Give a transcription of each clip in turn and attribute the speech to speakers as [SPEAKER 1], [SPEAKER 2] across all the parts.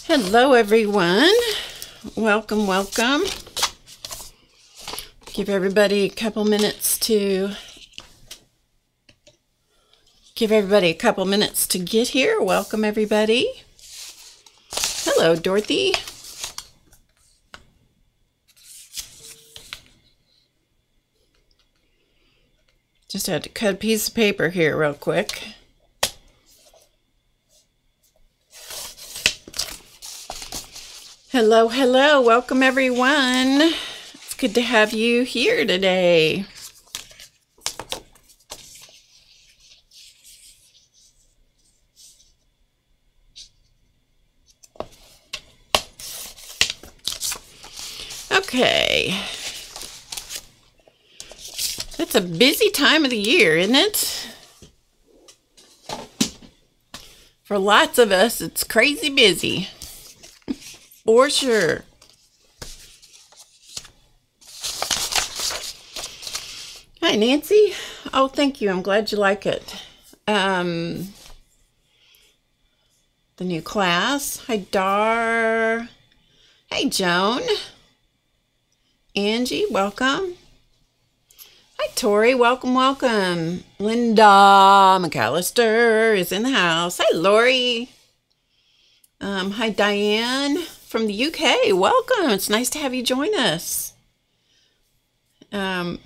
[SPEAKER 1] Hello everyone, welcome. Give everybody a couple minutes to get here. Welcome everybody. Hello Dorothy. Just had to cut a piece of paper here real quick. Hello, welcome everyone. It's good to have you here today. Okay. It's a busy time of the year, isn't it? For lots of us, it's crazy busy. For sure. Hi, Nancy. Oh, thank you. I'm glad you like it. The new class. Hi, Dar. Hey, Joan. Angie, welcome. Hi, Tori. Welcome. Linda McAllister is in the house. Hi, Lori. Hi, Diane from the UK. Welcome. It's nice to have you join us. Pam,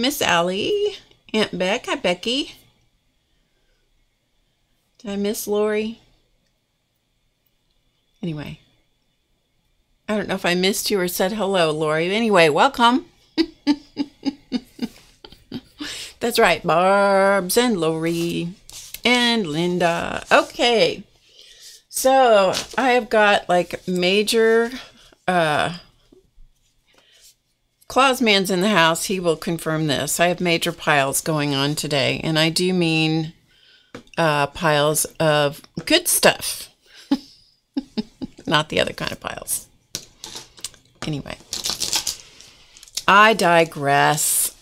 [SPEAKER 1] Miss Allie, Aunt Beck. Hi, Becky. Did I miss Lori? Anyway, I don't know if I missed you or said hello, Lori. Anyway, welcome. That's right, Barb's and Lori and Linda. Okay. So I have got like major, Claus Man's in the house. He will confirm this. I have major piles going on today. And I do mean piles of good stuff. Not the other kind of piles. Anyway. I digress.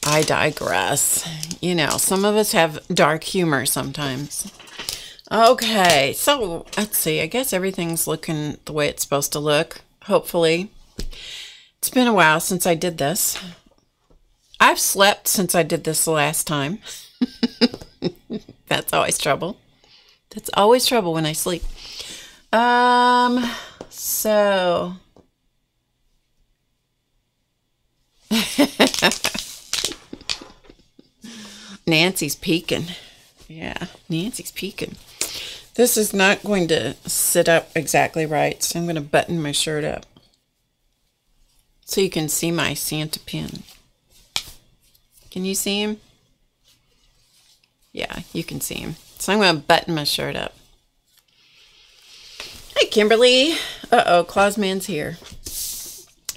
[SPEAKER 1] You know, some of us have dark humor sometimes. Okay, so let's see. I guess everything's looking the way it's supposed to look, hopefully. It's been a while since I did this. I've slept since I did this the last time. That's always trouble. That's always trouble when I sleep. So... Nancy's peeking. Yeah, Nancy's peeking. This is not going to sit up exactly right, so I'm going to button my shirt up so you can see my Santa pin. Can you see him? Yeah, you can see him. So I'm going to button my shirt up. Hey, Kimberly. Uh-oh, Claus Man's here.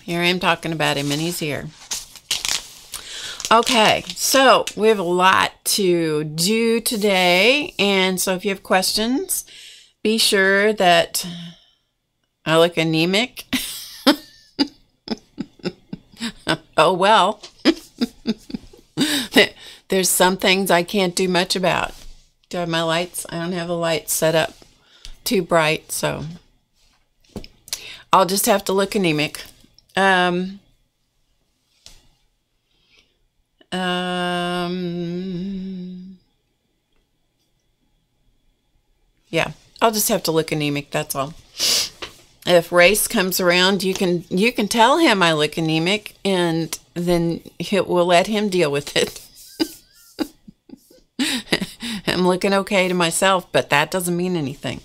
[SPEAKER 1] Here I am talking about him, and he's here. Okay, so we have a lot to do today, and so if you have questions, be sure that I look anemic. Oh well. There's some things I can't do much about. Do I have my lights? I don't have the lights set up too bright, so I'll just have to look anemic. Yeah, I'll just have to look anemic, that's all. If Race comes around, you can tell him I look anemic, and then we'll let him deal with it. I'm looking okay to myself, but that doesn't mean anything.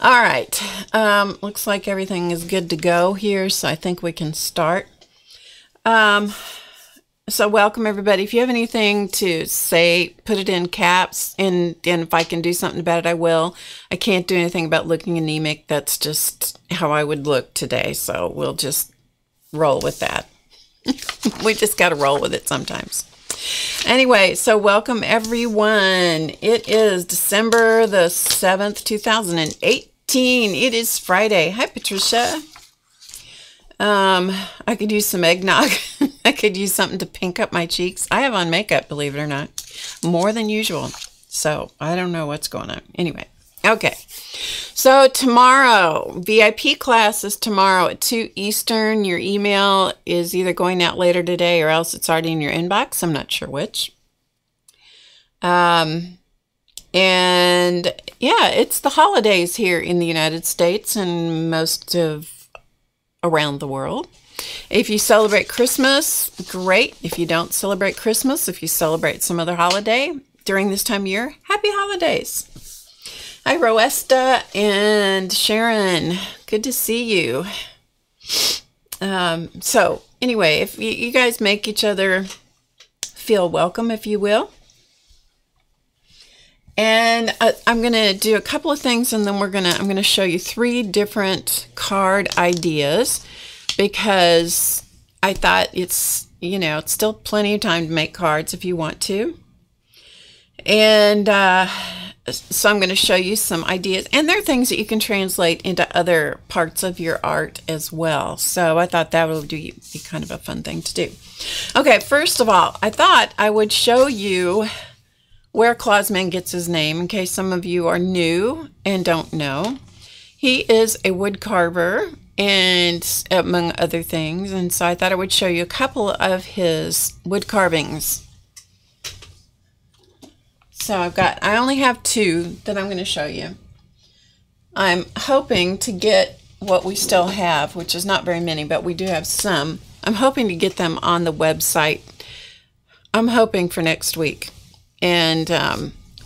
[SPEAKER 1] All right, looks like everything is good to go here, so I think we can start. So welcome everybody. If you have anything to say, put it in caps, and if I can do something about it, I will. I can't do anything about looking anemic. That's just how I would look today, so we'll just roll with that. We just got to roll with it sometimes. Anyway, so welcome everyone. It is December the 7th, 2018. It is Friday. Hi, Patricia. I could use some eggnog. I could use something to pink up my cheeks. I have on makeup, believe it or not, more than usual. So I don't know what's going on. Anyway, okay. So tomorrow, VIP class is tomorrow at 2 Eastern. Your email is either going out later today or else it's already in your inbox. I'm not sure which. And yeah, it's the holidays here in the United States and most of around the world. If you celebrate Christmas, great. If you don't celebrate Christmas, if you celebrate some other holiday during this time of year, happy holidays. Hi, Roesta and Sharon. Good to see you. So anyway, if you guys make each other feel welcome, if you will. And I'm going to do a couple of things, and then I'm going to show you 3 different card ideas, because I thought it's, you know, it's still plenty of time to make cards if you want to. And so I'm going to show you some ideas, and there are things that you can translate into other parts of your art as well. So I thought that would be kind of a fun thing to do. Okay, first of all, I thought I would show you where Claus Man gets his name, in case some of you are new and don't know. He is a wood carver, and among other things, and so I thought I would show you a couple of his wood carvings. So I only have 2 that I'm going to show you. I'm hoping to get what we still have, which is not very many, but we do have some. I'm hoping to get them on the website. I'm hoping for next week, and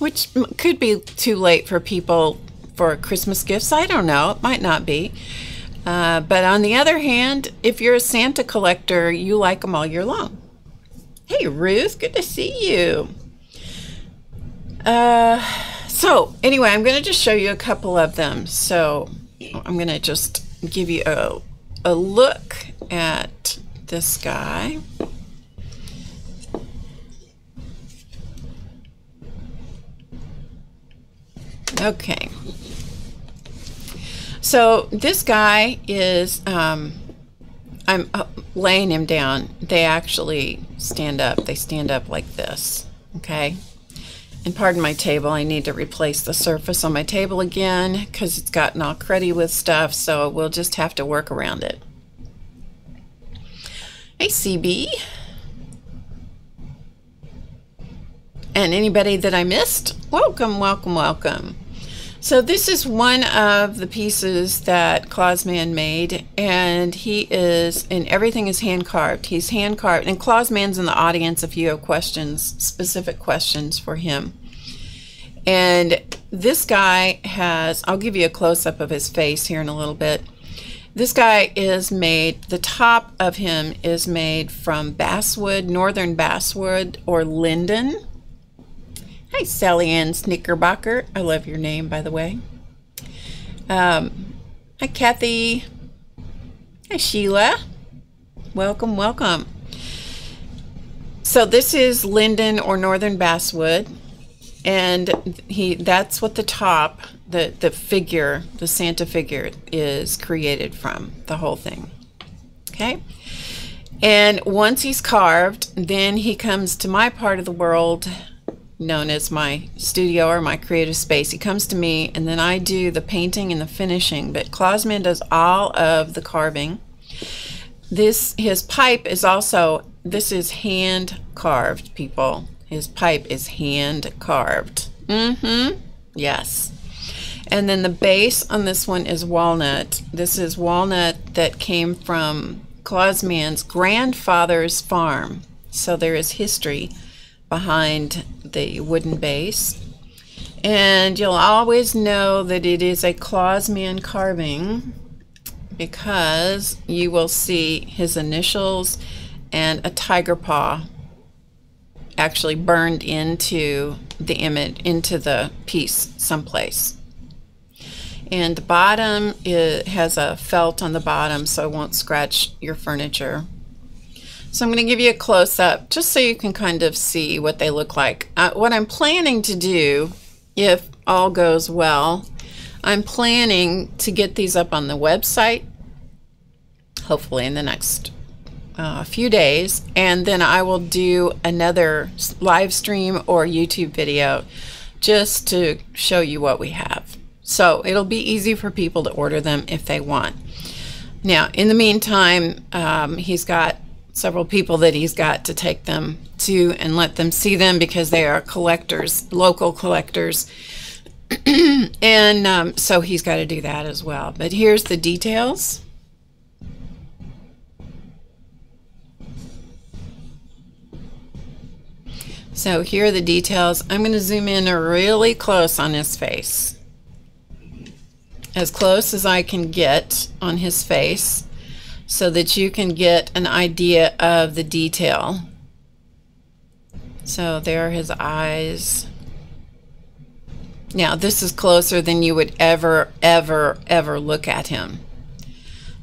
[SPEAKER 1] which could be too late for people for Christmas gifts. I don't know. It might not be. But on the other hand, if you're a Santa collector, you like them all year long. Hey, Ruth, good to see you. So anyway, I'm going to just show you a couple of them. So I'm going to just give you a look at this guy. Okay. So this guy is, I'm laying him down. They actually stand up. They stand up like this. Okay. And pardon my table, I need to replace the surface on my table again because it's gotten all cruddy with stuff, so we'll just have to work around it. Hey, CB. And anybody that I missed, welcome, welcome, welcome. So this is one of the pieces that Claus Man made, and he is, and everything is hand carved. He's hand carved, and Claus Man's in the audience if you have questions, specific questions for him. And this guy has, I'll give you a close-up of his face here in a little bit. This guy is made, the top of him is made from basswood, northern basswood, or linden. Hi, Sally Ann Snickerbacher. I love your name, by the way. Hi, Kathy. Hi, Sheila. Welcome, welcome. So this is linden or northern basswood, and that's what the top, the figure, the Santa figure is created from, the whole thing. Okay? And once he's carved, then he comes to my part of the world, known as my studio or my creative space. He comes to me, and then I do the painting and the finishing, but Claus Man does all of the carving. His pipe is also, this is hand carved, people. His pipe is hand carved. Yes. And then the base on this one is walnut. This is walnut that came from Claus Man's grandfather's farm. So there is history behind the wooden base, and you'll always know that it is a Claus Man carving because you will see his initials and a tiger paw actually burned into the image, into the piece someplace. And the bottom, it has a felt on the bottom so it won't scratch your furniture. So I'm going to give you a close-up just so you can kind of see what they look like. What I'm planning to do, if all goes well, I'm planning to get these up on the website, hopefully in the next few days, and then I will do another live stream or YouTube video just to show you what we have. So it'll be easy for people to order them if they want. Now, in the meantime, he's got several people that he's got to take them to and let them see them because they are collectors, local collectors. And so he's got to do that as well. But here's the details. So here are the details. I'm going to zoom in really close on his face. As close as I can get on his face so that you can get an idea of the detail. So there are his eyes. Now this is closer than you would ever look at him.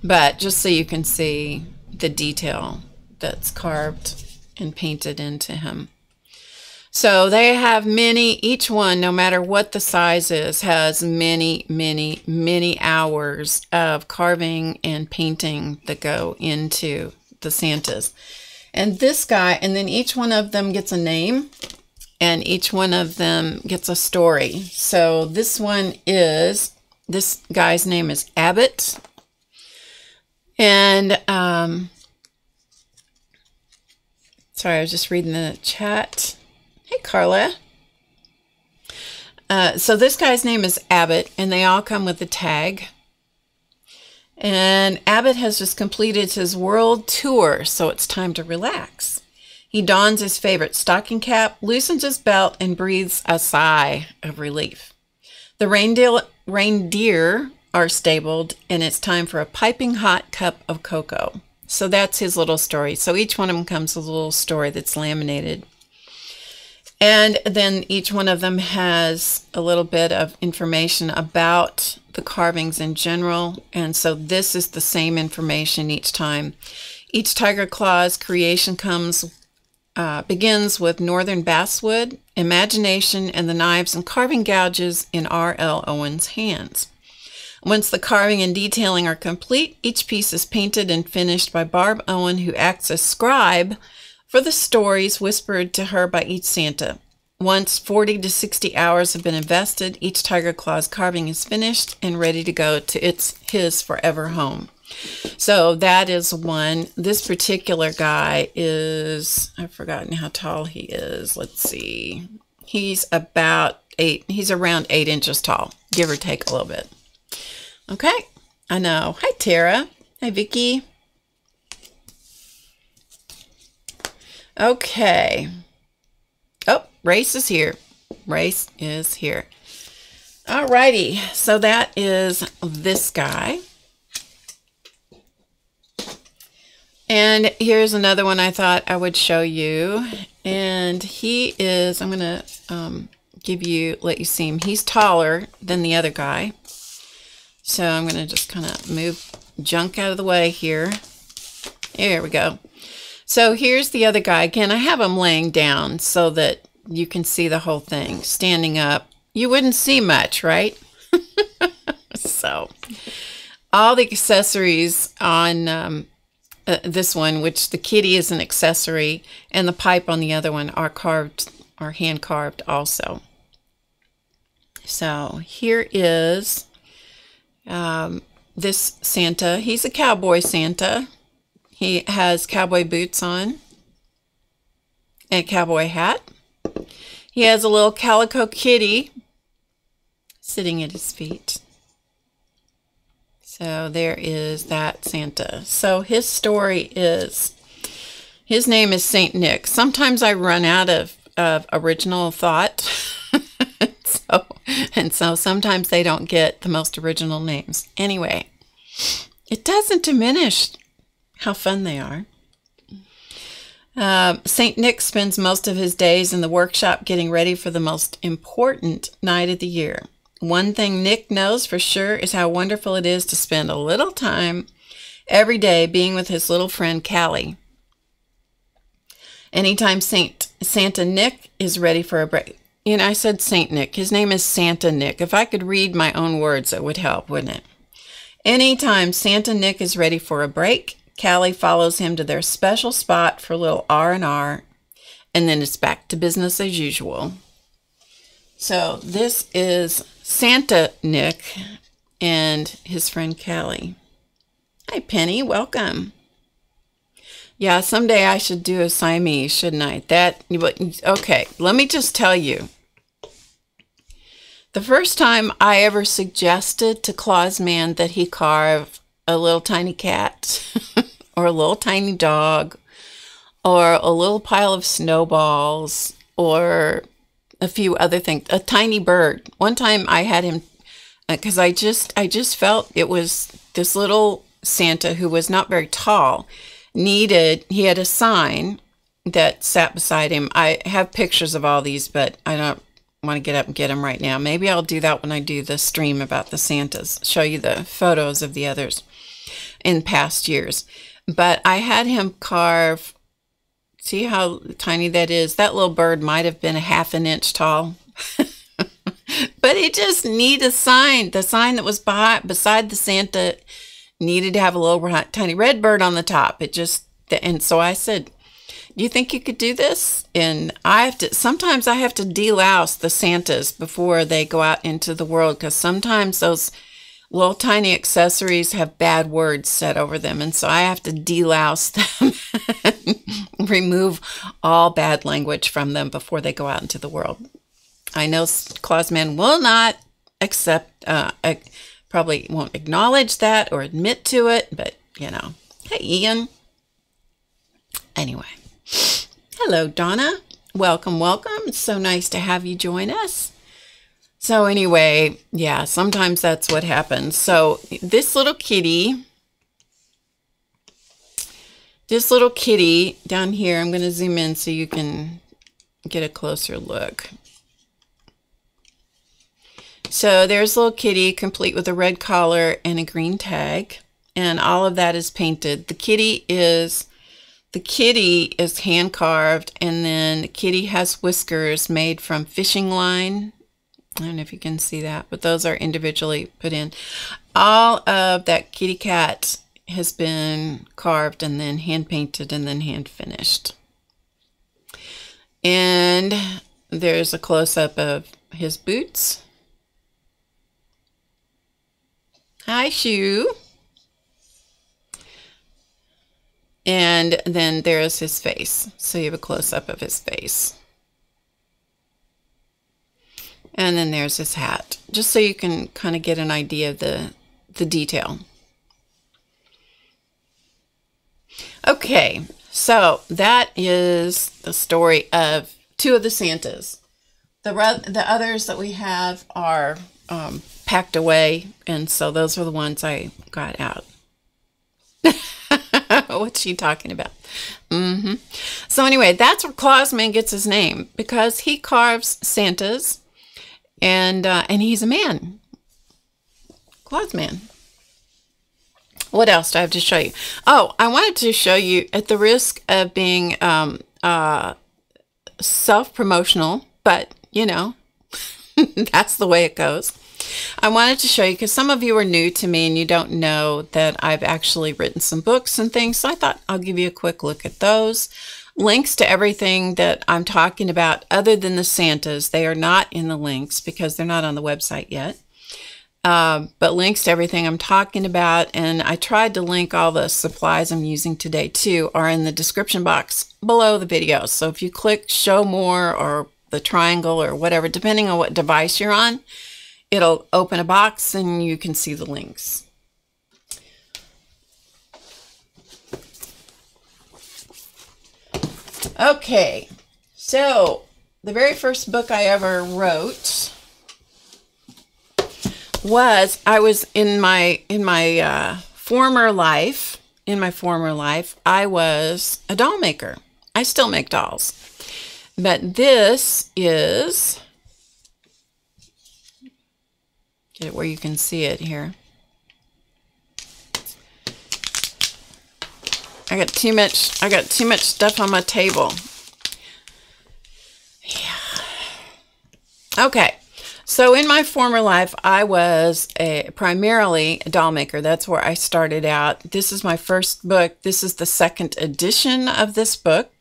[SPEAKER 1] But just so you can see the detail that's carved and painted into him. So they have many, each one, no matter what the size is, has many, many, many hours of carving and painting that go into the Santas. And this guy, and then each one of them gets a name, and each one of them gets a story. So this one is, this guy's name is Abbott. And, sorry, I was just reading the chat. Hey, Carla. So this guy's name is Abbott, and they all come with a tag. And Abbott has just completed his world tour, so it's time to relax. He dons his favorite stocking cap, loosens his belt, and breathes a sigh of relief. The reindeer are stabled, and it's time for a piping hot cup of cocoa. So that's his little story. So each one of them comes with a little story that's laminated. And then each one of them has a little bit of information about the carvings in general. And so this is the same information each time. Each Tiger Claws creation begins with northern basswood, imagination, and the knives and carving gouges in R.L. Owen's hands. Once the carving and detailing are complete, each piece is painted and finished by Barb Owen, who acts as scribe for the stories whispered to her by each Santa. Once 40 to 60 hours have been invested, each Tiger Claws carving is finished and ready to go to his forever home. So that is one. This particular guy is, I've forgotten how tall he is. Let's see. He's around 8 inches tall, give or take a little bit. Okay, I know. Hi, Tara. Hi, Vicky. Okay. Oh, Race is here. Race is here. Alrighty, so that is this guy. And here's another one I thought I would show you. And he is, I'm going to let you see him. He's taller than the other guy. So I'm going to just kind of move junk out of the way here. There we go. So here's the other guy. Again, I have him laying down so that you can see the whole thing. Standing up, you wouldn't see much, right? So all the accessories on this one, which the kitty is an accessory, and the pipe on the other one are hand carved also. So here is this Santa. He's a cowboy Santa. He has cowboy boots on and a cowboy hat. He has a little calico kitty sitting at his feet. So there is that Santa. So his story is, his name is Saint Nick. Sometimes I run out of original thought. So sometimes they don't get the most original names. Anyway, it doesn't diminish how fun they are. Saint Nick spends most of his days in the workshop getting ready for the most important night of the year. One thing Nick knows for sure is how wonderful it is to spend a little time every day being with his little friend Callie. Anytime Santa Nick is ready for a break. You know, I said Saint Nick. His name is Santa Nick. If I could read my own words, it would help, wouldn't it? Anytime Santa Nick is ready for a break, Callie follows him to their special spot for a little R&R, and then it's back to business as usual. So this is Santa Nick and his friend Callie. Hi, Penny. Welcome. Yeah, someday I should do a Siamese, shouldn't I? Okay, let me just tell you. The first time I ever suggested to Claus Man that he carve a little tiny cat or a little tiny dog or a little pile of snowballs or a few other things, a tiny bird. One time I had him, because I just felt it was this little Santa who was not very tall, he had a sign that sat beside him. I have pictures of all these, but I don't want to get up and get them right now. Maybe I'll do that when I do the stream about the Santas, show you the photos of the others in past years. But I had him carve, see how tiny that is? That little bird might have been a ½ an inch tall. But it just needed a sign. The sign that was beside the Santa needed to have a little tiny red bird on the top. And so I said, do you think you could do this? And sometimes I have to delouse the Santas before they go out into the world, because sometimes those little tiny accessories have bad words said over them. And so I have to delouse them and remove all bad language from them before they go out into the world. I know Claus Man will not accept, probably won't acknowledge that or admit to it, but you know. Hey, Ian. Anyway. Hello, Donna. Welcome, welcome. It's so nice to have you join us. So anyway, yeah, sometimes that's what happens. So this little kitty down here, I'm going to zoom in so you can get a closer look. So there's a little kitty complete with a red collar and a green tag, and all of that is painted. The kitty is hand carved, and then the kitty has whiskers made from fishing line. I don't know if you can see that, but those are individually put in. All of that kitty cat has been carved and then hand painted and then hand finished. And there's a close-up of his boots. Hi, Shoe. And then there's his face. So you have a close-up of his face. And then there's his hat, just so you can kind of get an idea of the detail. Okay, so that is the story of two of the Santas. The others that we have are packed away, and so those are the ones I got out. What's she talking about? So anyway, that's where Claus Man gets his name, because he carves Santas, and he's a man. Claus Man. What else do I have to show you? Oh, I wanted to show you, at the risk of being self-promotional, but you know, that's the way it goes. I wanted to show you, because some of you are new to me and you don't know that I've actually written some books and things, so I thought I'll give you a quick look at those. Links to everything that I'm talking about other than the Santas, they are not in the links because they're not on the website yet. But links to everything I'm talking about, and I tried to link all the supplies I'm using today too, are in the description box below the video. So if you click show more or the triangle or whatever, depending on what device you're on, it'll open a box and you can see the links. Okay, so the very first book I ever wrote was, I was in my former life, I was a doll maker. I still make dolls. But this is, get it where you can see it here. I got too much stuff on my table. Yeah. Okay. So in my former life, I was primarily a doll maker. That's where I started out. This is my first book. This is the second edition of this book,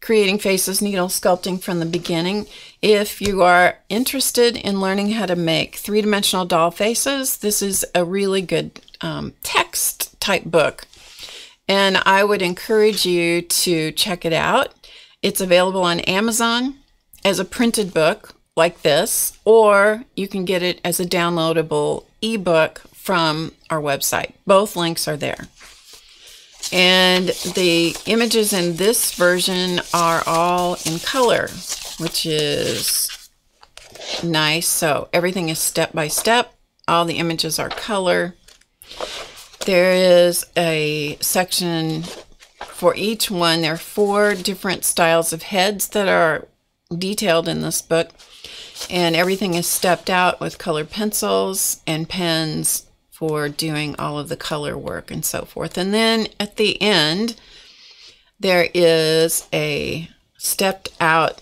[SPEAKER 1] Creating Faces Needle Sculpting from the Beginning. If you are interested in learning how to make three-dimensional doll faces, this is a really good text type book. And I would encourage you to check it out. It's available on Amazon as a printed book like this, or you can get it as a downloadable ebook from our website. Both links are there. And the images in this version are all in color, which is nice. So everything is step by step. All the images are color. There is a section for each one. There are 4 different styles of heads that are detailed in this book. And everything is stepped out with colored pencils and pens for doing all of the color work and so forth. And then at the end, there is a stepped out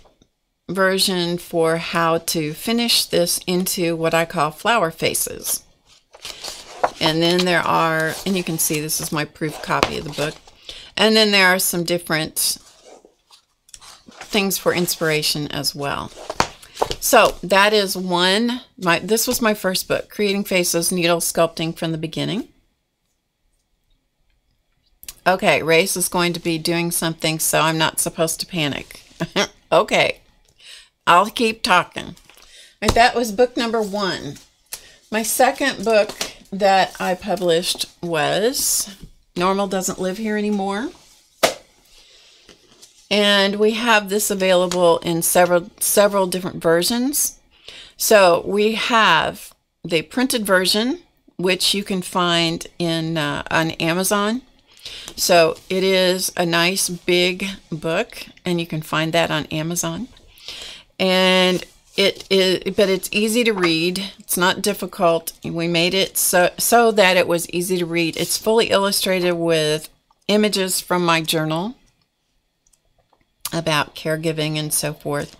[SPEAKER 1] version for how to finish this into what I call flower faces. And then there are, and you can see this is my proof copy of the book. And then there are some different things for inspiration as well. So that is one. This was my first book, Creating Faces, Needle Sculpting from the Beginning. Okay, Race is going to be doing something, so I'm not supposed to panic. Okay, I'll keep talking. All right, that was book number 1. My second book that I published was Normal Doesn't Live Here Anymore. And we have this available in several different versions. So we have the printed version, which you can find in on Amazon. So it is a nice big book, and you can find that on Amazon. And but it's easy to read. It's not difficult. We made it so that it was easy to read. It's fully illustrated with images from my journal about caregiving and so forth.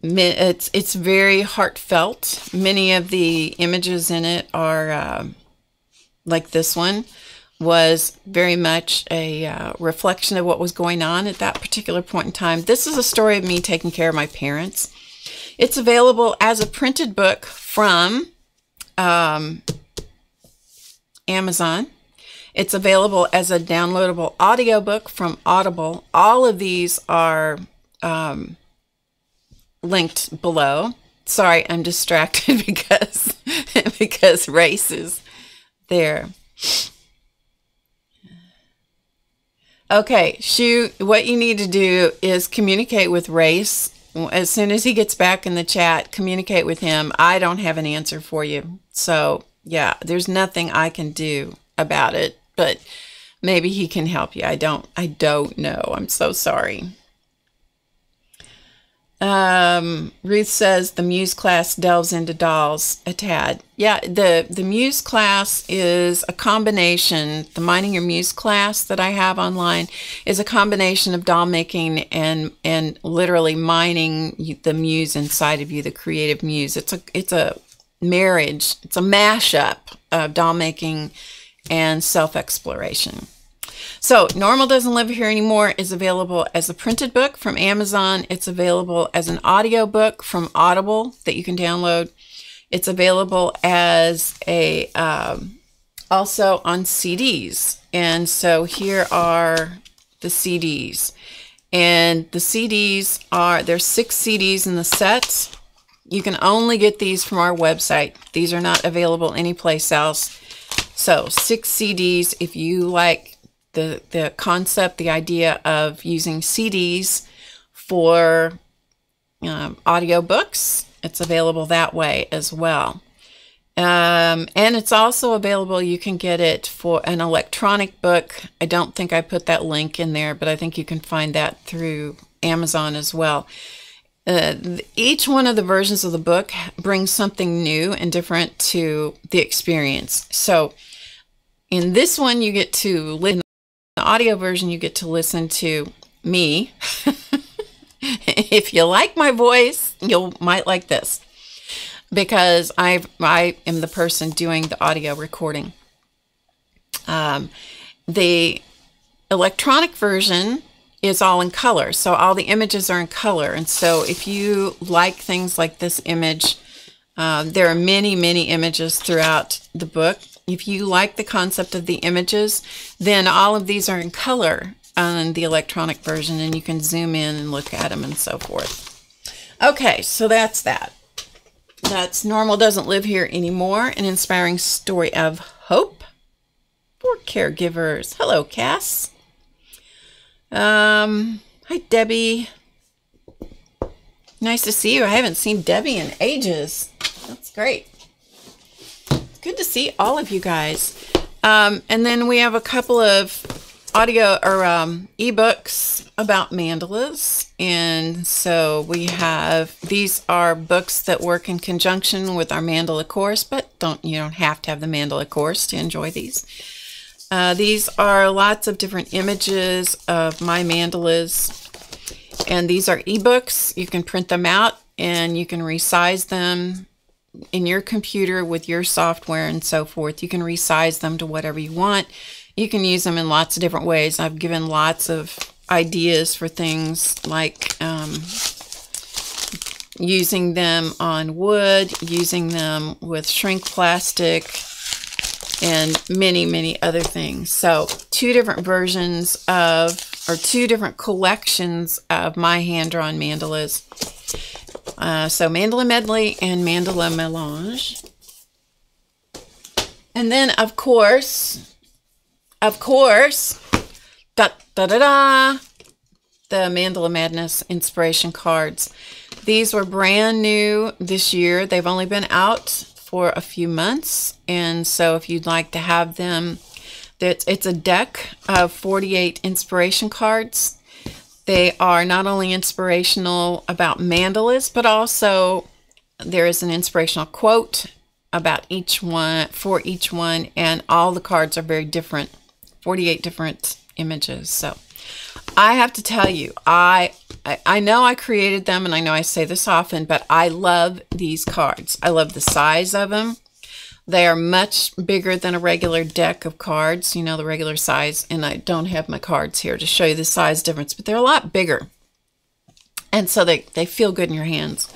[SPEAKER 1] It's very heartfelt. Many of the images in it are like this one was very much a reflection of what was going on at that particular point in time. This is a story of me taking care of my parents. It's available as a printed book from Amazon. It's available as a downloadable audiobook from Audible. All of these are linked below. Sorry, I'm distracted because Race is there. Okay, what you need to do is communicate with Race. As soon as he gets back in the chat, communicate with him. I don't have an answer for you. So, yeah, there's nothing I can do about it, but maybe he can help you. I don't know. I'm so sorry. Ruth says the Muse class delves into dolls a tad. Yeah, the Muse class is a combination. The Mining Your Muse class that I have online is a combination of doll making and literally mining the muse inside of you, the creative muse. It's a marriage. It's a mashup of doll making and self-exploration. So Normal Doesn't Live Here Anymore is available as a printed book from Amazon. It's available as an audio book from Audible that you can download. It's available as a also on CDs. And so here are the CDs. And the CDs there's 6 CDs in the set. You can only get these from our website. These are not available anyplace else. So 6 CDs if you like the concept, the idea of using CDs for audiobooks. It's available that way as well. And it's also available, you can get it for an electronic book. I don't think I put that link in there, but I think you can find that through Amazon as well. Each one of the versions of the book brings something new and different to the experience. So in this one, you get to listen. The audio version, you get to listen to me. If you like my voice, you might like this because I am the person doing the audio recording. The electronic version is all in color. So all the images are in color. And so if you like things like this image, there are many, many images throughout the book. If you like the concept of the images, then all of these are in color on the electronic version, and you can zoom in and look at them and so forth. Okay, so that's that. That's Normal Doesn't Live Here Anymore, an inspiring story of hope for caregivers. Hello, Cass. Hi, Debbie. Nice to see you. I haven't seen Debbie in ages. That's great. It's good to see all of you guys. And then we have a couple of audio or ebooks about mandalas. And so we have, these are books that work in conjunction with our mandala course, but you don't have to have the mandala course to enjoy these. These are lots of different images of my mandalas, and these are ebooks. You can print them out and you can resize them in your computer with your software and so forth. You can resize them to whatever you want. You can use them in lots of different ways. I've given lots of ideas for things like using them on wood, using them with shrink plastic, and many, many other things. So two different versions of, or two different collections of my hand-drawn mandalas. So Mandala Medley and Mandala Melange. And then, of course, da da da da, the Mandala Madness inspiration cards. These were brand new this year. They've only been out for a few months, and so if you'd like to have them, it's a deck of 48 inspiration cards. They are not only inspirational about mandalas, but also there is an inspirational quote about each one, for each one, and all the cards are very different, 48 different images. So I have to tell you, I know I created them, and I know I say this often, but I love these cards. I love the size of them. They are much bigger than a regular deck of cards, you know, the regular size, and I don't have my cards here to show you the size difference, but they're a lot bigger. And so they feel good in your hands.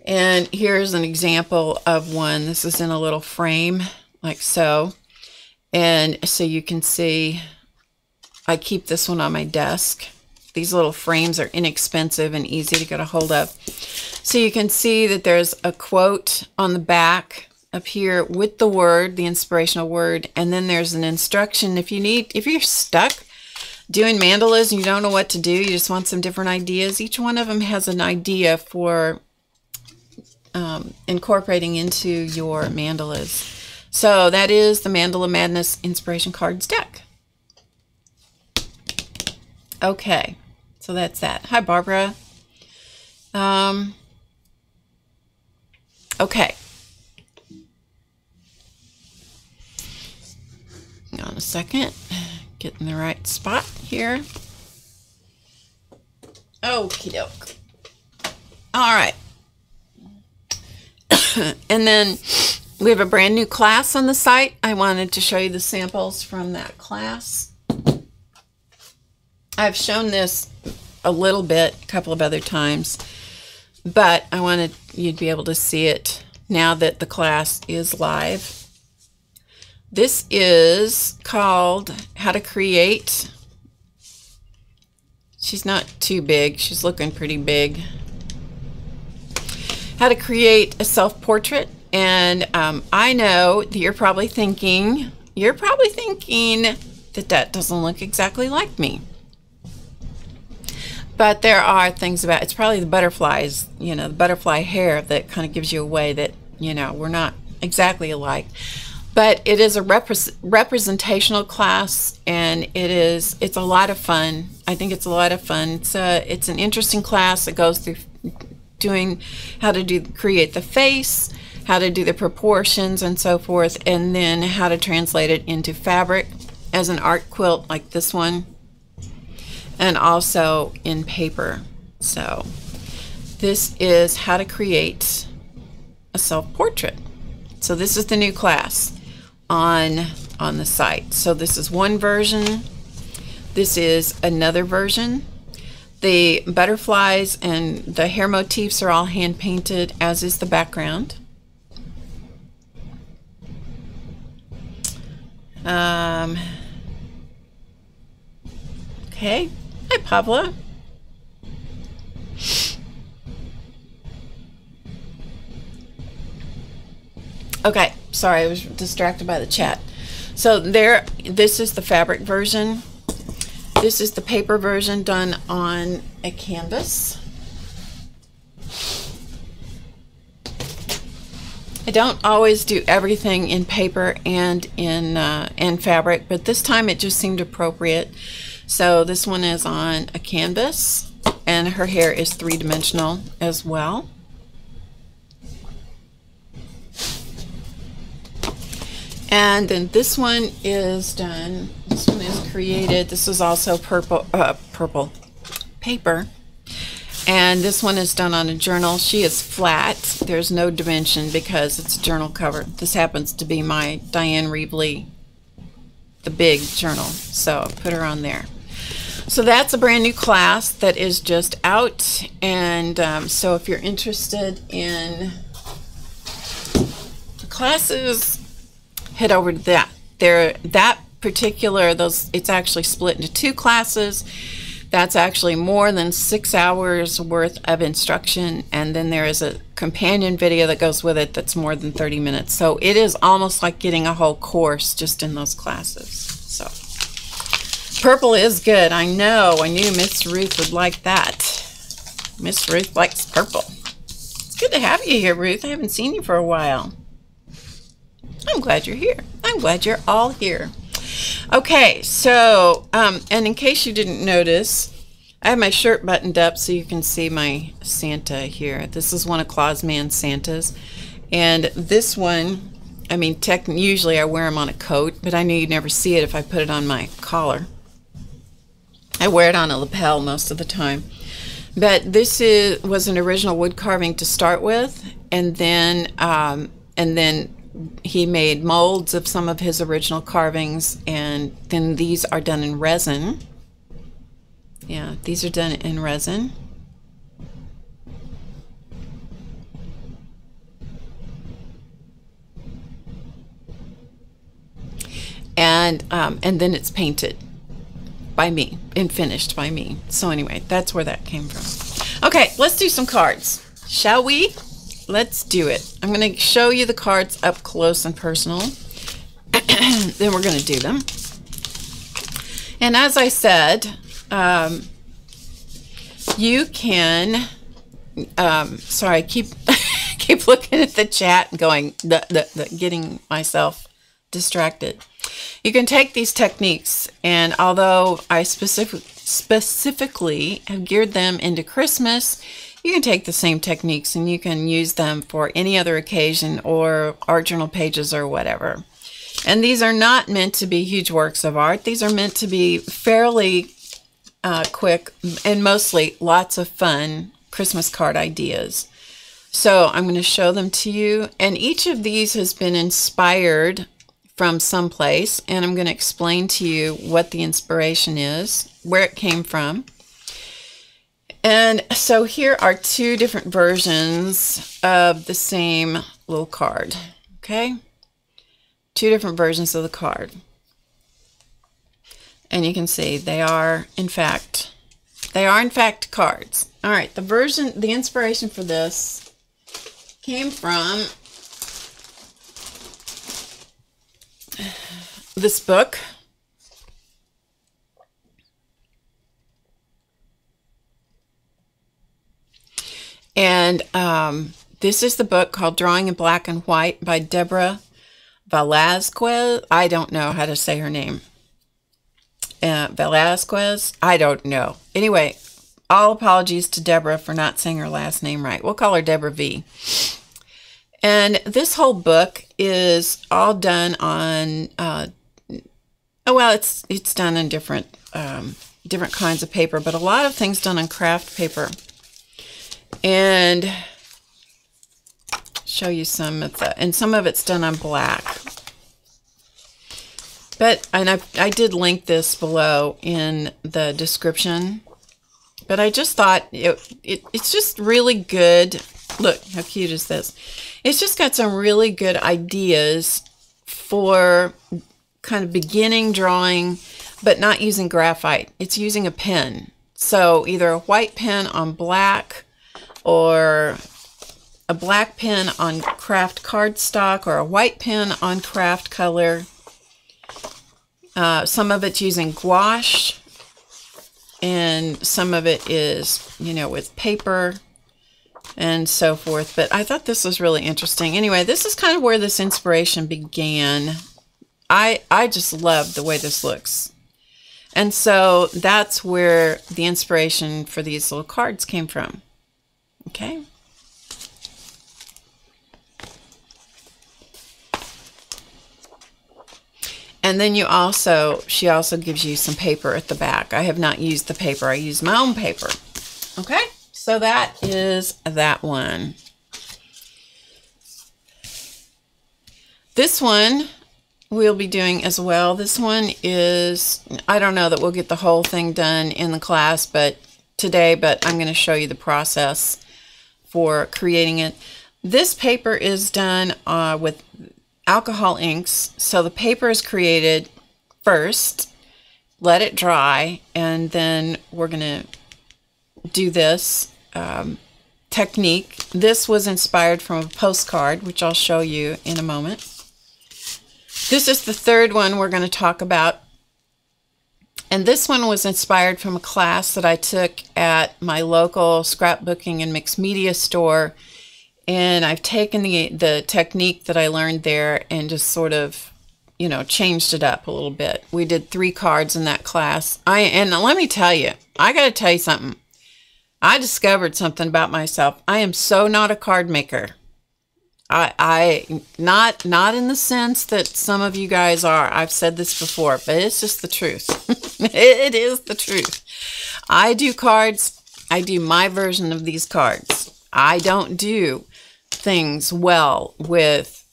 [SPEAKER 1] And here's an example of one. This is in a little frame, like so. And so you can see, I keep this one on my desk. These little frames are inexpensive and easy to get a hold of. So you can see that there's a quote on the back up here with the word, the inspirational word, and then there's an instruction if you're stuck doing mandalas and you don't know what to do, you just want some different ideas. Each one of them has an idea for incorporating into your mandalas. So that is the Mandala Madness Inspiration Cards deck. Okay, so that's that. Hi, Barbara. Okay. Hang on a second. Get in the right spot here. Okie doke. All right. And then we have a brand new class on the site. I wanted to show you the samples from that class. I've shown this a little bit, a couple of other times, but I wanted you to be able to see it now that the class is live. This is called How to Create. She's not too big. She's looking pretty big. How to create a self-portrait. And I know that you're probably thinking that that doesn't look exactly like me. But there are things about, it's probably the butterflies, you know, the butterfly hair that kind of gives you away that, you know, we're not exactly alike. But it is a representational class, and it's a lot of fun. I think it's a lot of fun. It's an interesting class that goes through doing how to create the face, how to do the proportions and so forth, and then how to translate it into fabric as an art quilt like this one, and also in paper. So this is how to create a self-portrait. So this is the new class on the site. So this is one version. This is another version. The butterflies and the hair motifs are all hand painted, as is the background. Okay. Hi, Pavla. Okay, sorry, I was distracted by the chat. So this is the fabric version. This is the paper version done on a canvas. I don't always do everything in paper and in fabric, but this time it just seemed appropriate. So this one is on a canvas, and her hair is three-dimensional as well. And then this one is done, this one is created, this is also purple paper. And this one is done on a journal. She is flat. There's no dimension because it's a journal cover. This happens to be my Diane Reevely, the big journal. So I put her on there. So that's a brand new class that is just out. And so if you're interested in the classes, head over to that. That particular, it's actually split into two classes. That's actually more than 6 hours worth of instruction, and then there is a companion video that goes with it that's more than 30 minutes. So it is almost like getting a whole course just in those classes. So purple is good. I know. I knew Miss Ruth would like that. Miss Ruth likes purple. It's good to have you here, Ruth. I haven't seen you for a while. I'm glad you're here. I'm glad you're all here. Okay, so, and in case you didn't notice, I have my shirt buttoned up so you can see my Santa here. This is one of Claus Man's Santas. And this one, I mean, usually I wear them on a coat, but I knew you'd never see it if I put it on my collar. I wear it on a lapel most of the time. But this was an original wood carving to start with, and then he made molds of some of his original carvings, and then these are done in resin. Yeah, these are done in resin. And then it's painted by me and finished by me. So anyway, that's where that came from. Okay, let's do some cards, shall we? Let's do it. I'm going to show you the cards up close and personal. Then we're going to do them. And as I said, you can, sorry, I keep looking at the chat and going, getting myself distracted. You can take these techniques, and although I specifically have geared them into Christmas, you can take the same techniques and you can use them for any other occasion or art journal pages or whatever. And these are not meant to be huge works of art. These are meant to be fairly quick and mostly lots of fun Christmas card ideas. So I'm going to show them to you. And each of these has been inspired from someplace. And I'm going to explain to you what the inspiration is, where it came from. And so here are two different versions of the same little card, okay? Two different versions of the card. And you can see they are in fact cards. All right, the inspiration for this came from this book. And this is the book called Drawing in Black and White by Deborah Velasquez. I don't know how to say her name. Velasquez? I don't know. Anyway, all apologies to Deborah for not saying her last name right. We'll call her Deborah V. And this whole book is all done on, it's done in different kinds of paper, but a lot of things done on craft paper. And show you some of the, and some of it's done on black. But, and I did link this below in the description. But I just thought it's just really good. Look, how cute is this? It's just got some really good ideas for kind of beginning drawing, but not using graphite. It's using a pen. So either a white pen on black, or a black pen on craft cardstock, or a white pen on craft color. Some of it's using gouache, and some of it is, you know, with paper and so forth. But I thought this was really interesting. Anyway, this is kind of where this inspiration began. I just love the way this looks. And so that's where the inspiration for these little cards came from. Okay. And then she also gives you some paper at the back. I have not used the paper. I use my own paper. Okay, so that is that one. This one we'll be doing as well. This one is, I don't know that we'll get the whole thing done in the class today, but I'm going to show you the process for creating it. This paper is done with alcohol inks. So the paper is created first, let it dry, and then we're going to do this technique. This was inspired from a postcard, which I'll show you in a moment. This is the third one we're going to talk about. And this one was inspired from a class that I took at my local scrapbooking and mixed media store. And I've taken the technique that I learned there and just sort of, you know, changed it up a little bit. We did 3 cards in that class. And let me tell you, I got to tell you something. I discovered something about myself. I am so not a card maker. Not in the sense that some of you guys are. I've said this before, but it's just the truth. It is the truth. I do cards. I do my version of these cards. I don't do things well with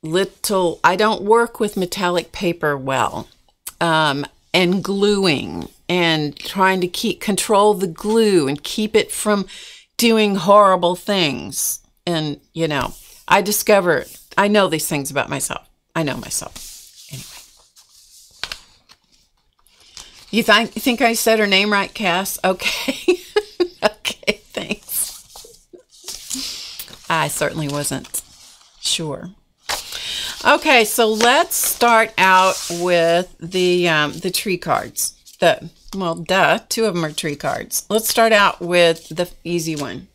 [SPEAKER 1] I don't work with metallic paper well, and gluing and trying to control the glue and keep it from doing horrible things. And, you know, I know these things about myself. I know myself. Anyway. You think I said her name right, Cass? Okay. Okay, thanks. I certainly wasn't sure. Okay, so let's start out with the tree cards. Well, duh, 2 of them are tree cards. Let's start out with the easy one.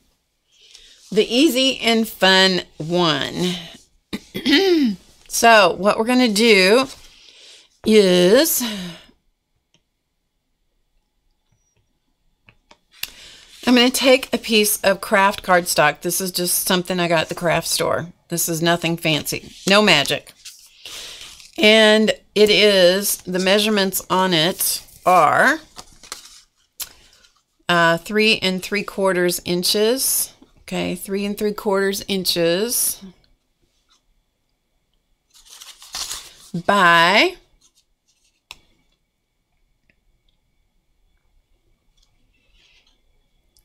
[SPEAKER 1] The easy and fun one. So what we're going to do is I'm going to take a piece of craft cardstock. This is just something I got at the craft store. This is nothing fancy. No magic. And it is, the measurements on it are 3 3/4 inches. Okay, 3 3/4 inches by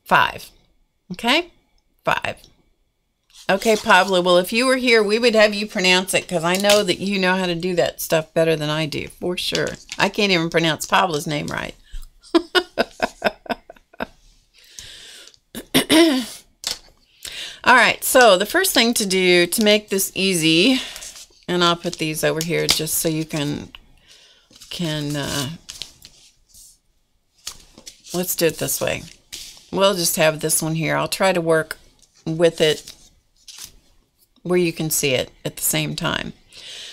[SPEAKER 1] 5. Okay, 5. Okay, Pablo, well, if you were here, we would have you pronounce it, because I know that you know how to do that stuff better than I do, for sure. I can't even pronounce Pablo's name right. All right, so the first thing to do to make this easy, and I'll put these over here just so you can let's do it this way. We'll just have this one here. I'll try to work with it where you can see it at the same time.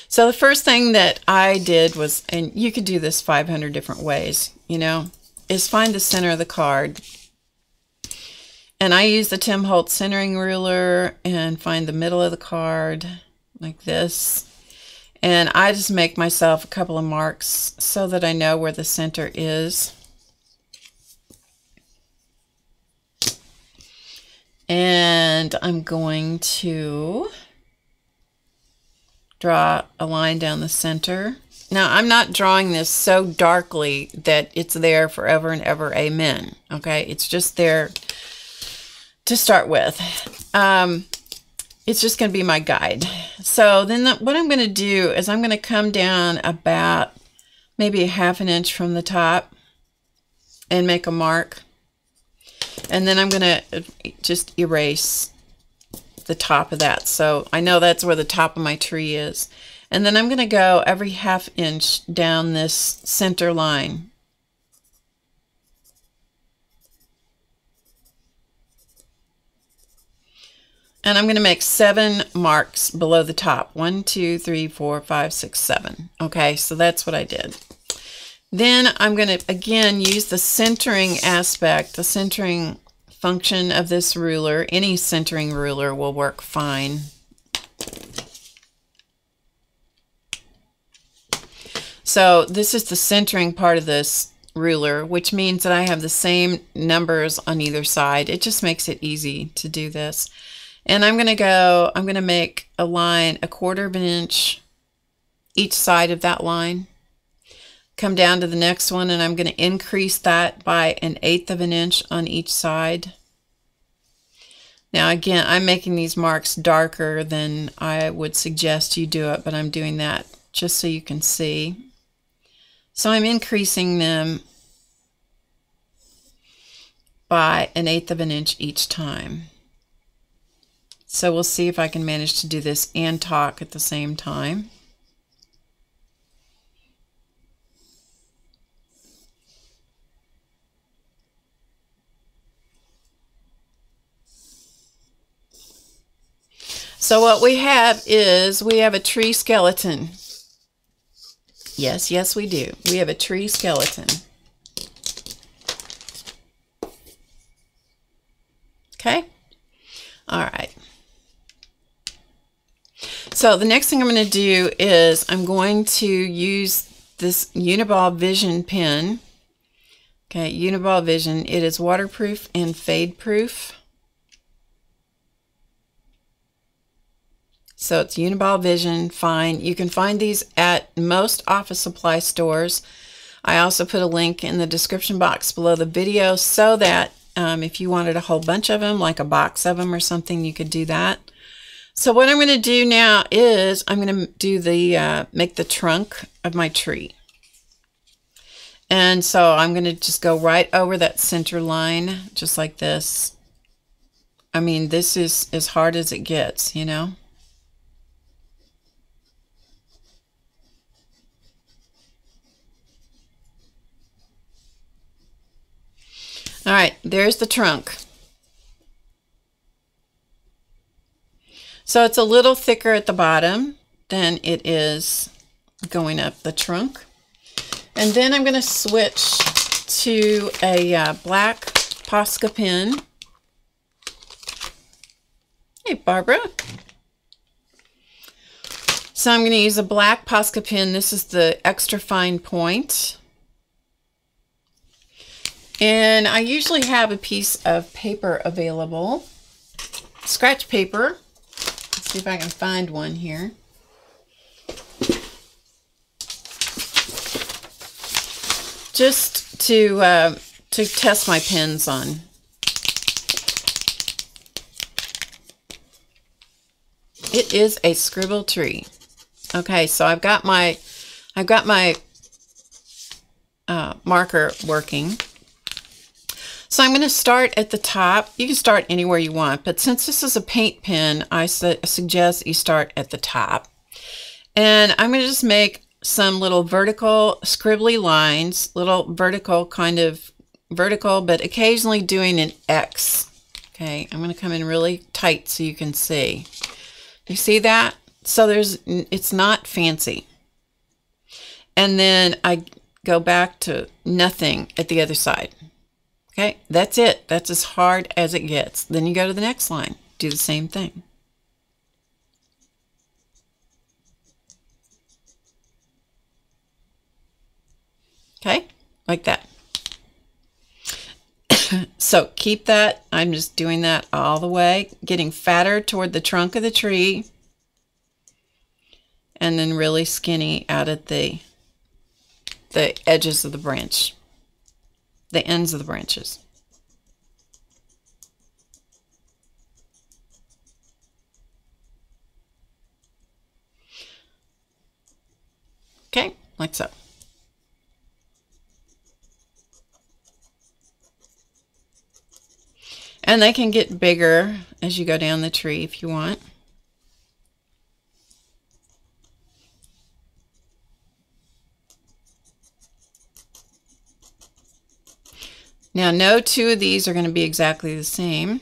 [SPEAKER 1] So the first thing that I did was, and you could do this 500 different ways, you know, is find the center of the card. And I use the Tim Holtz centering ruler and find the middle of the card like this. And I just make myself a couple of marks so that I know where the center is. And I'm going to draw a line down the center. Now, I'm not drawing this so darkly that it's there forever and ever, amen. Okay, it's just there to start with. It's just going to be my guide. So then what I'm going to do is I'm going to come down about maybe a ½ inch from the top and make a mark. And then I'm going to just erase the top of that. So I know that's where the top of my tree is. And then I'm going to go every ½ inch down this center line. And I'm going to make 7 marks below the top. 1, 2, 3, 4, 5, 6, 7. Okay, so that's what I did. Then I'm going to, again, use the centering aspect, the centering function of this ruler. Any centering ruler will work fine. So this is the centering part of this ruler, which means that I have the same numbers on either side. It just makes it easy to do this. And I'm going to make a line 1/4 of an inch each side of that line. Come down to the next one, and I'm going to increase that by 1/8 of an inch on each side. Now again, I'm making these marks darker than I would suggest you do it, but I'm doing that just so you can see. So I'm increasing them by 1/8 of an inch each time. So we'll see if I can manage to do this and talk at the same time. So what we have is we have a tree skeleton. Yes, yes, we do. We have a tree skeleton. Okay? All right. So the next thing I'm going to do is I'm going to use this Uniball Vision pen. Okay, Uniball Vision. It is waterproof and fade proof. So it's Uniball Vision, fine. You can find these at most office supply stores. I also put a link in the description box below the video so that if you wanted a whole bunch of them, like a box of them or something, you could do that. So what I'm going to do now is I'm going to do the make the trunk of my tree. And so I'm going to just go right over that center line, just like this. I mean, this is as hard as it gets, you know. All right, there's the trunk. So it's a little thicker at the bottom than it is going up the trunk. And then I'm going to switch to a black Posca pen. Hey, Barbara. So I'm going to use a black Posca pen. This is the extra fine point. And I usually have a piece of paper available, scratch paper. Let's see if I can find one here. Just to test my pens on. It is a Scribble Tree. Okay, so I've got my marker working. So I'm going to start at the top. You can start anywhere you want, but since this is a paint pen, I suggest you start at the top. And I'm going to just make some little vertical scribbly lines, little vertical, kind of vertical, but occasionally doing an X. Okay, I'm going to come in really tight so you can see. You see that? So it's not fancy. And then I go back to nothing at the other side. Okay, that's it. That's as hard as it gets. Then you go to the next line. Do the same thing. Okay, like that. So keep that. I'm just doing that all the way, getting fatter toward the trunk of the tree, and then really skinny out at the the edges of the branch, the ends of the branches. Okay, like so. And they can get bigger as you go down the tree if you want. Now, no two of these are going to be exactly the same.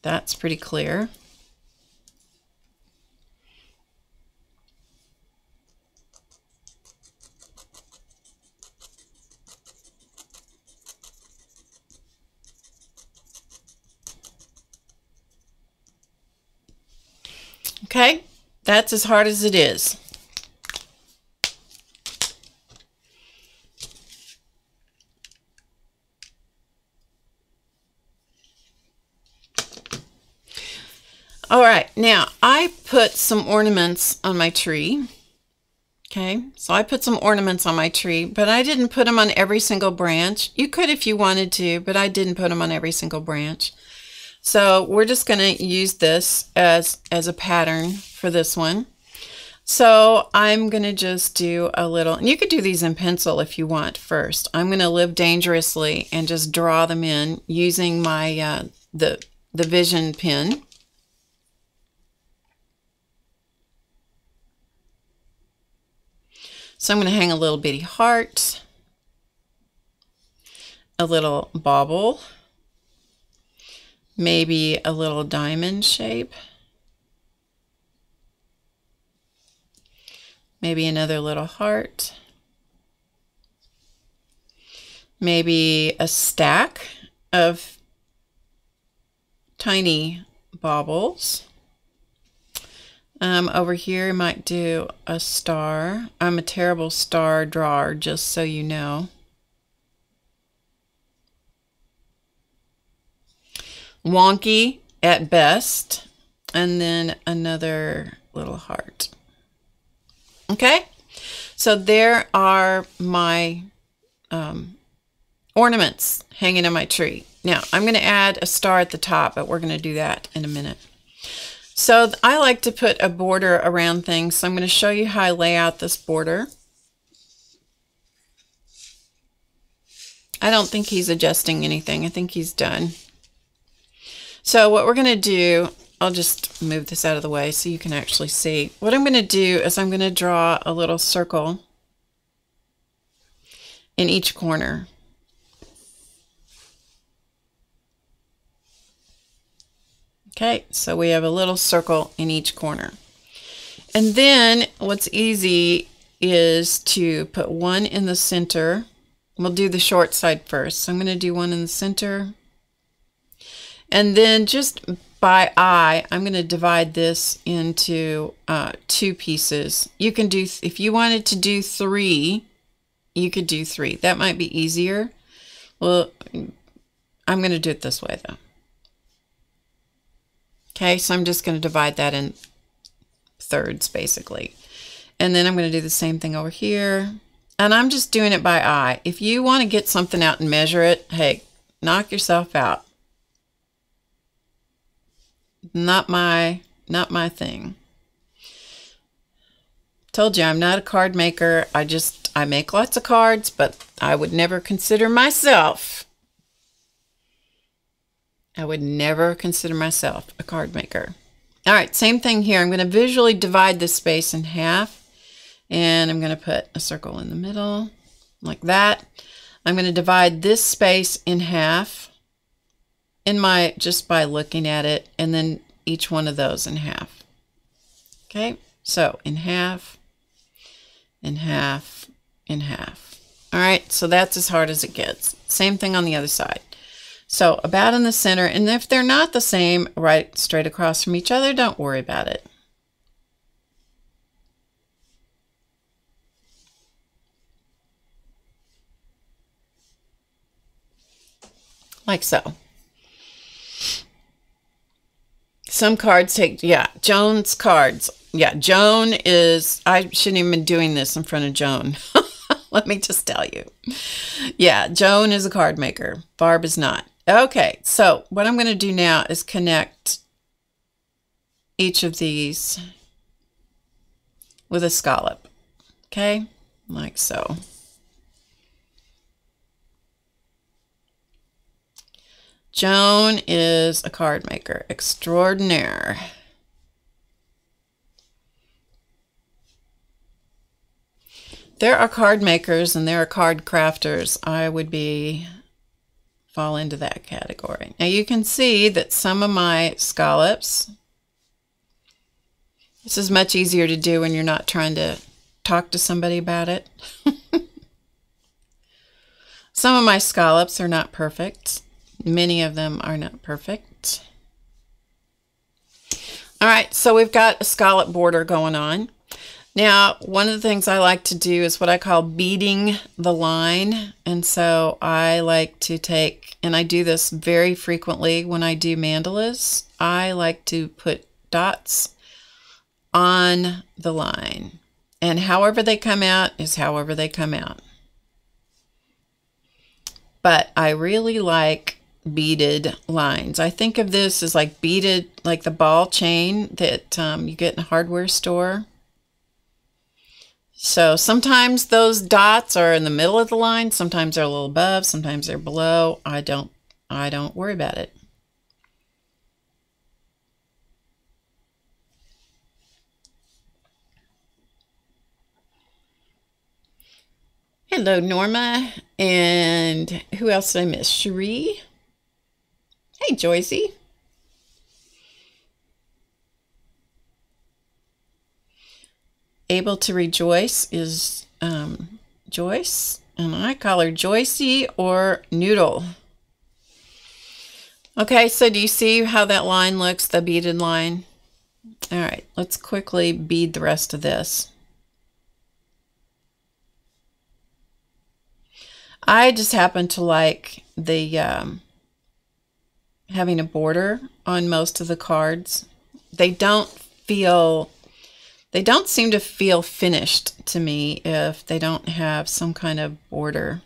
[SPEAKER 1] That's pretty clear. Okay, that's as hard as it is. All right, now I put some ornaments on my tree. Okay, so I put some ornaments on my tree, but I didn't put them on every single branch. You could if you wanted to, but I didn't put them on every single branch. So we're just going to use this as a pattern for this one. So I'm going to just do a little, and you could do these in pencil if you want first. I'm going to live dangerously and just draw them in using my the Vision pen. So I'm going to hang a little bitty heart, a little bauble, maybe a little diamond shape, maybe another little heart, maybe a stack of tiny baubles. Over here, I might do a star. I'm a terrible star drawer, just so you know. Wonky at best. And then another little heart. Okay, so there are my ornaments hanging on my tree. Now, I'm going to add a star at the top, but we're going to do that in a minute. So I like to put a border around things, so I'm going to show you how I lay out this border. I don't think he's adjusting anything. I think he's done. So what we're going to do, I'll just move this out of the way so you can actually see. What I'm going to do is I'm going to draw a little circle in each corner. Okay, so we have a little circle in each corner. And then what's easy is to put one in the center. We'll do the short side first. So I'm going to do one in the center. And then just by eye, I'm going to divide this into 2 pieces. You can do, if you wanted to do 3, you could do 3. That might be easier. Well, I'm going to do it this way though. Okay, so I'm just going to divide that in thirds basically. And then I'm going to do the same thing over here. And I'm just doing it by eye. If you want to get something out and measure it, hey, knock yourself out. Not my thing. Told you I'm not a card maker. I make lots of cards, but I would never consider myself a card maker. All right, same thing here. I'm going to visually divide this space in half, and I'm going to put a circle in the middle like that. I'm going to divide this space in half just by looking at it, and then each one of those in half. Okay, so in half, in half, in half. All right, so that's as hard as it gets. Same thing on the other side. So about in the center, and if they're not the same right straight across from each other, don't worry about it. Like so. Some cards take, yeah, Joan's cards. Yeah, Joan is, I shouldn't even be doing this in front of Joan. Let me just tell you. Yeah, Joan is a card maker. Barb is not. Okay, so what I'm going to do now is connect each of these with a scallop. Okay, like so. Joan is a card maker extraordinaire. There are card makers and there are card crafters. I would fall into that category. Now you can see that some of my scallops, this is much easier to do when you're not trying to talk to somebody about it. Some of my scallops are not perfect. Many of them are not perfect. All right, so we've got a scallop border going on. Now, one of the things I like to do is what I call beading the line. And so I like to take, and I do this very frequently when I do mandalas, I like to put dots on the line. And however they come out is however they come out. But I really like beaded lines. I think of this as like beaded, like the ball chain that you get in a hardware store. So sometimes those dots are in the middle of the line, sometimes they're a little above, sometimes they're below. I don't worry about it. Hello, Norma. And who else did I miss? Cherie. Hey, Joycey. Able to rejoice is Joyce, and I call her Joycey or Noodle. Okay, so do you see how that line looks, the beaded line? All right, let's quickly bead the rest of this. I just happen to like the having a border on most of the cards. They don't seem to feel finished to me if they don't have some kind of border.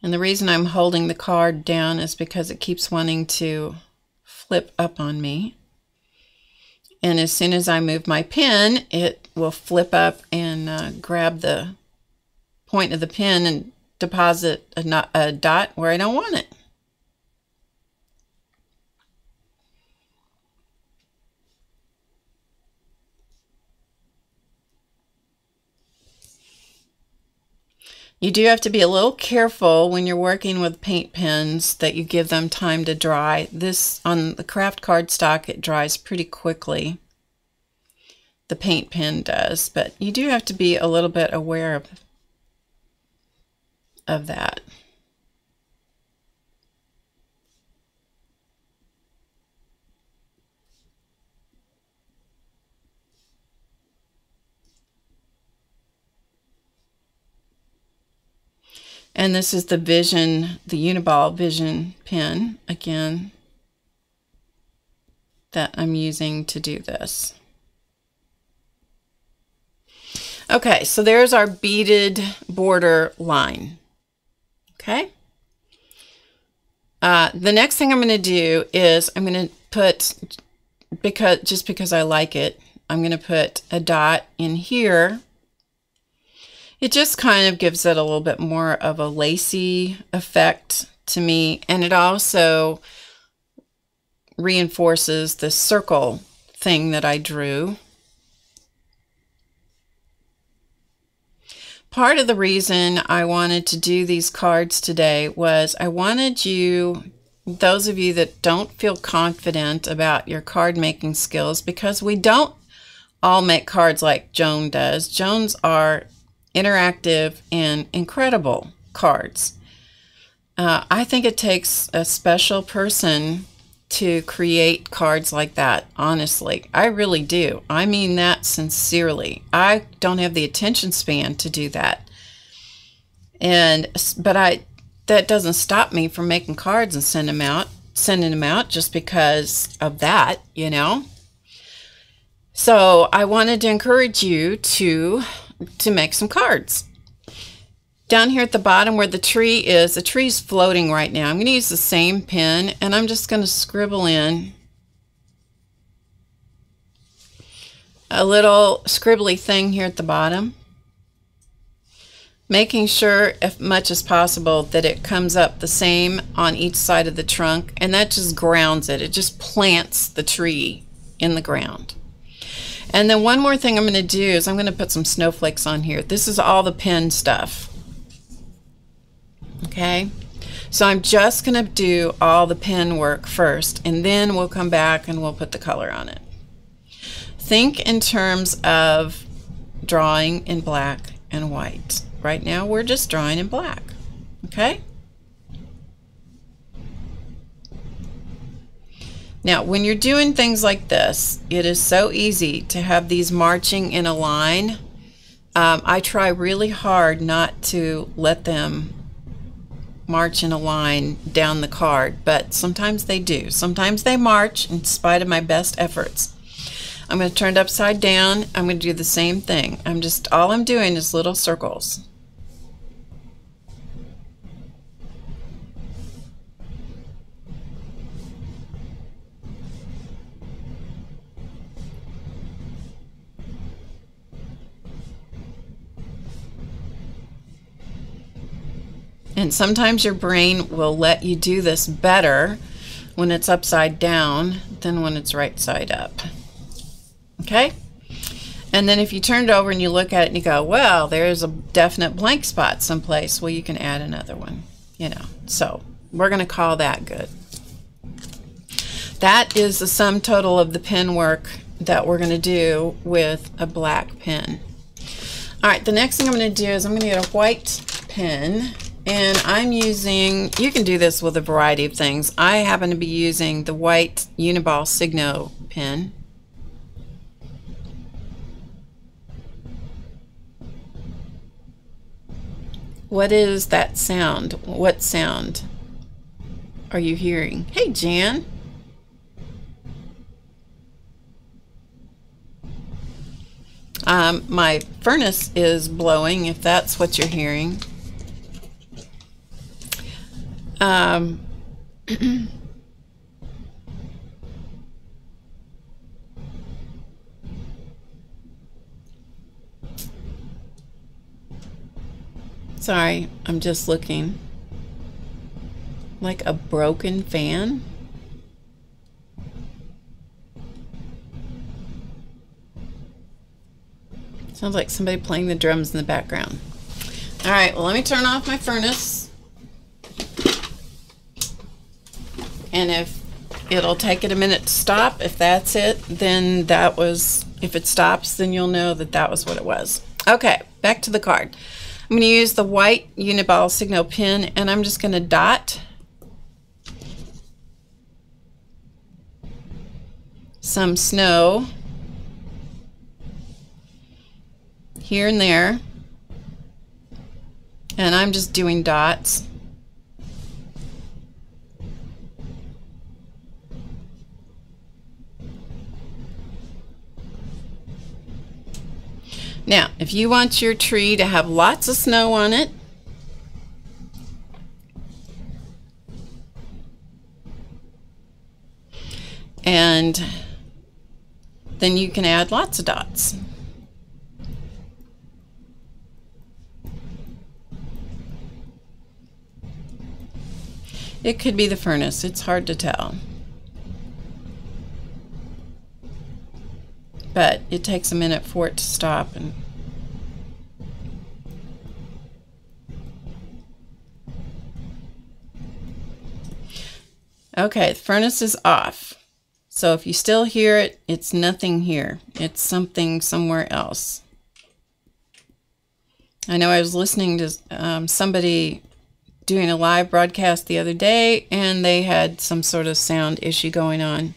[SPEAKER 1] And the reason I'm holding the card down is because it keeps wanting to flip up on me. And as soon as I move my pen, it will flip up and grab the point of the pen and deposit a dot where I don't want it. You do have to be a little careful when you're working with paint pens that you give them time to dry. This, on the craft cardstock, it dries pretty quickly. The paint pen does, but you do have to be a little bit aware of that. And this is the Vision, the Uniball Vision pen, again, that I'm using to do this. Okay, so there's our beaded border line. Okay. The next thing I'm going to do is I'm going to put, just because I like it, I'm going to put a dot in here. It just kind of gives it a little bit more of a lacy effect to me, and it also reinforces the circle thing that I drew. Part of the reason I wanted to do these cards today was I wanted you, those of you that don't feel confident about your card making skills, because we don't all make cards like Joan does. Joan's are interactive and incredible cards. I think it takes a special person to create cards like that, honestly. I really do. I mean that sincerely. I don't have the attention span to do that. But that doesn't stop me from making cards and sending them out just because of that, you know. So I wanted to encourage you to make some cards. Down here at the bottom where the tree's floating right now. I'm going to use the same pen, and I'm just going to scribble in a little scribbly thing here at the bottom, making sure as much as possible that it comes up the same on each side of the trunk, and that just grounds it. It just plants the tree in the ground. And then one more thing I'm going to do is I'm going to put some snowflakes on here. This is all the pen stuff. Okay, so I'm just going to do all the pen work first, and then we'll come back and we'll put the color on it. Think in terms of drawing in black and white. Right now we're just drawing in black. Okay? Now when you're doing things like this, it is so easy to have these marching in a line. I try really hard not to let them march in a line down the card, but sometimes they do. Sometimes they march in spite of my best efforts. I'm going to turn it upside down. I'm going to do the same thing. All I'm doing is little circles. And sometimes your brain will let you do this better when it's upside down than when it's right side up. Okay? And then if you turn it over and you look at it and you go, well, there's a definite blank spot someplace, well, you can add another one, you know. So we're going to call that good. That is the sum total of the pen work that we're going to do with a black pen. All right, the next thing I'm going to do is I'm going to get a white pen. And I'm using, you can do this with a variety of things. I happen to be using the white Uniball Signo pen. What is that sound? What sound are you hearing? Hey, Jan. My furnace is blowing, if that's what you're hearing. Sorry, I'm just looking. Like a broken fan? Sounds like somebody playing the drums in the background. All right, well, let me turn off my furnace. And if it'll take it a minute to stop, if that's it, then that was, if it stops, then you'll know that that was what it was. Okay, back to the card. I'm going to use the white Uniball Signo pen, and I'm just going to dot some snow here and there, and I'm just doing dots. Now, if you want your tree to have lots of snow on it, and then you can add lots of dots. It could be the furnace, it's hard to tell. But it takes a minute for it to stop. And okay, the furnace is off. So if you still hear it, it's nothing here. It's something somewhere else. I know I was listening to somebody doing a live broadcast the other day, and they had some sort of sound issue going on.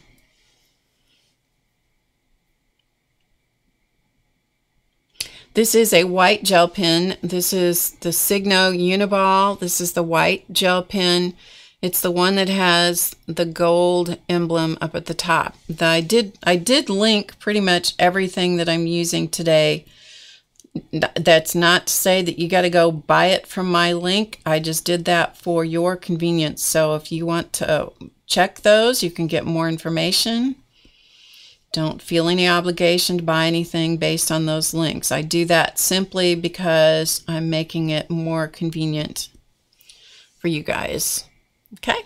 [SPEAKER 1] This is a white gel pen. This is the Signo Uniball. This is the white gel pen. It's the one that has the gold emblem up at the top. I did link pretty much everything that I'm using today. That's not to say that you got to go buy it from my link. I just did that for your convenience. So if you want to check those, you can get more information. Don't feel any obligation to buy anything based on those links. I do that simply because I'm making it more convenient for you guys. Okay.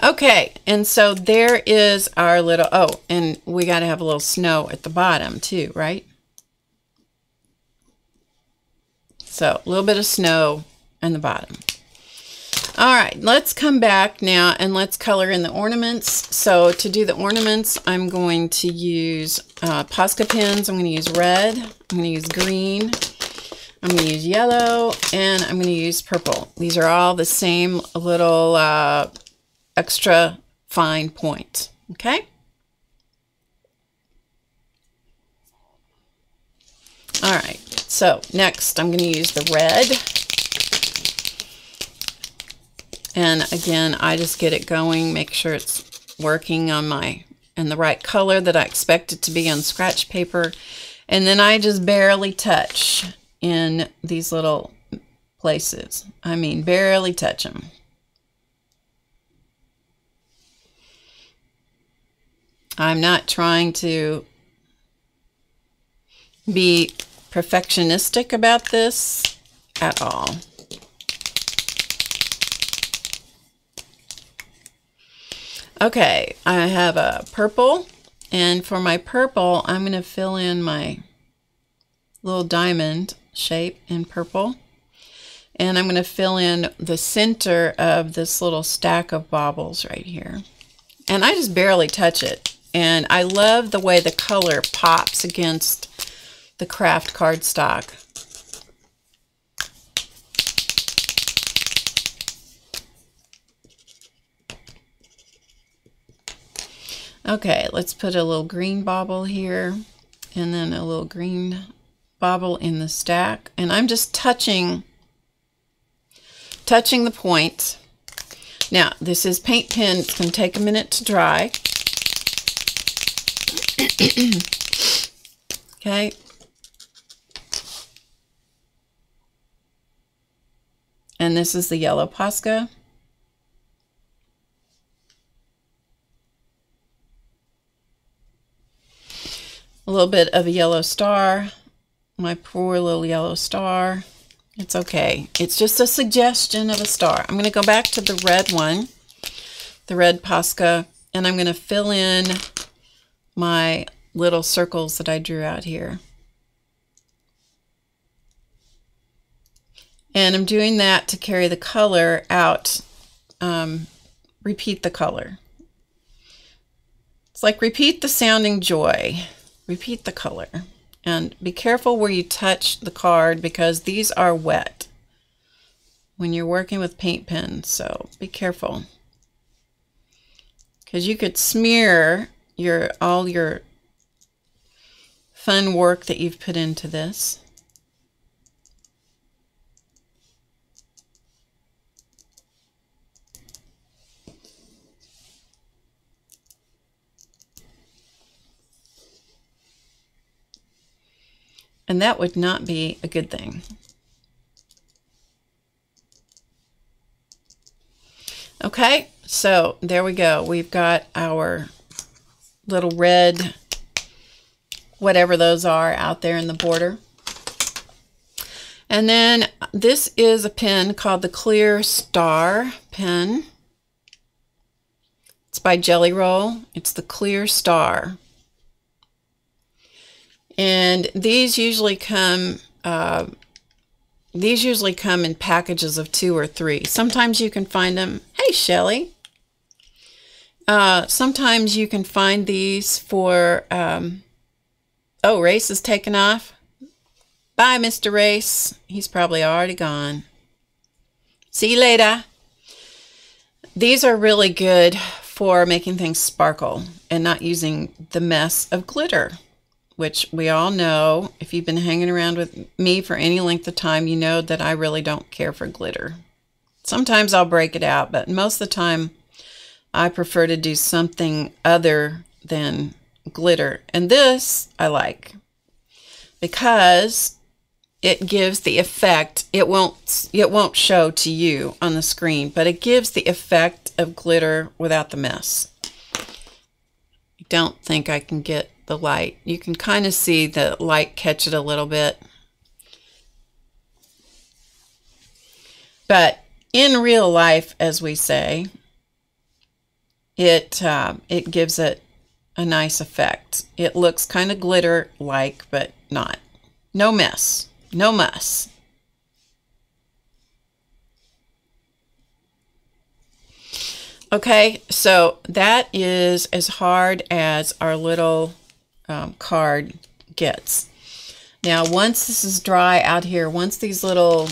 [SPEAKER 1] Okay, and so there is our little, oh, and we got to have a little snow at the bottom too, right? So a little bit of snow in the bottom. All right, let's come back now and let's color in the ornaments. So to do the ornaments, I'm going to use Posca pens. I'm going to use red. I'm going to use green. I'm going to use yellow, and I'm going to use purple. These are all the same little extra fine point. Okay? All right, so next I'm going to use the red. And again, I just get it going, make sure it's working on in the right color that I expect it to be on scratch paper. And then I just barely touch in these little places. I mean, barely touch them. I'm not trying to be perfectionistic about this at all. Okay, I have a purple, and for my purple, I'm going to fill in my little diamond shape in purple, and I'm going to fill in the center of this little stack of baubles right here. And I just barely touch it, and I love the way the color pops against the craft cardstock. Okay, let's put a little green bauble here, and then a little green bauble in the stack. And I'm just touching the point. Now, this is paint pen. It's going to take a minute to dry. Okay. And this is the yellow Posca. A little bit of a yellow star. My poor little yellow star. It's okay. It's just a suggestion of a star. I'm going to go back to the red one, the red Posca, and I'm going to fill in my little circles that I drew out here. And I'm doing that to carry the color out, repeat the color. It's like repeat the sounding joy. Repeat the color, and be careful where you touch the card because these are wet when you're working with paint pens, so be careful because you could smear all your fun work that you've put into this. And that would not be a good thing. Okay, so there we go. We've got our little red, whatever those are out there in the border. And then this is a pen called the Clear Star pen. It's by Jelly Roll. It's the Clear Star. And these usually come in packages of 2 or 3. Sometimes you can find them. Hey, Shelly. Sometimes you can find these for. Oh, Race is taken off. Bye, Mr. Race. He's probably already gone. See you later. These are really good for making things sparkle. and not using the mess of glitter, which we all know, if you've been hanging around with me for any length of time, you know that I really don't care for glitter. Sometimes I'll break it out, but most of the time I prefer to do something other than glitter. And this I like because it gives the effect. It won't show to you on the screen, but it gives the effect of glitter without the mess. I don't think I can get the light. You can kind of see the light catch it a little bit. But in real life, as we say, it gives it a nice effect. It looks kind of glitter-like, but not. No mess. No muss. Okay, so that is as hard as our little card gets. Now, once this is dry out here, once these little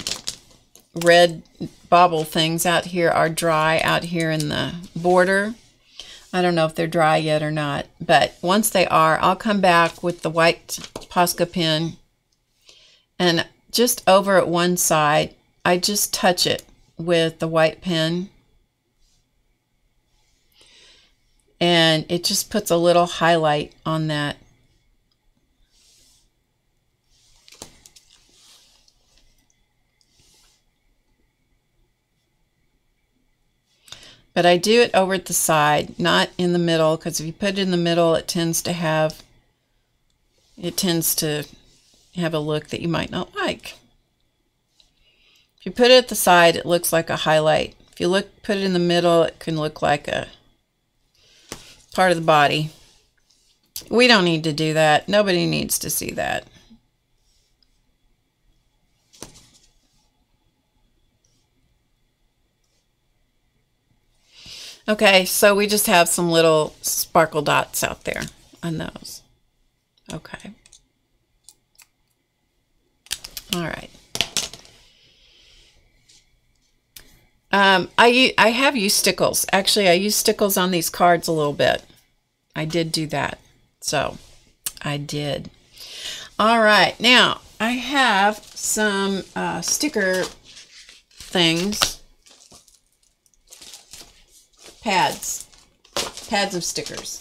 [SPEAKER 1] red bobble things out here are dry out here in the border, I don't know if they're dry yet or not, but once they are, I'll come back with the white Posca pen, and just over at one side, I just touch it with the white pen. And it just puts a little highlight on that. But I do it over at the side, not in the middle, because if you put it in the middle, it tends to have a look that you might not like. If you put it at the side, it looks like a highlight. If you put it in the middle, it can look like a part of the body. We don't need to do that. Nobody needs to see that. Okay, so we just have some little sparkle dots out there on those. Okay. All right. I have used stickles. Actually, I used stickles on these cards a little bit. I did do that. So, I did. All right. Now, I have some sticker things. Pads. Pads of stickers.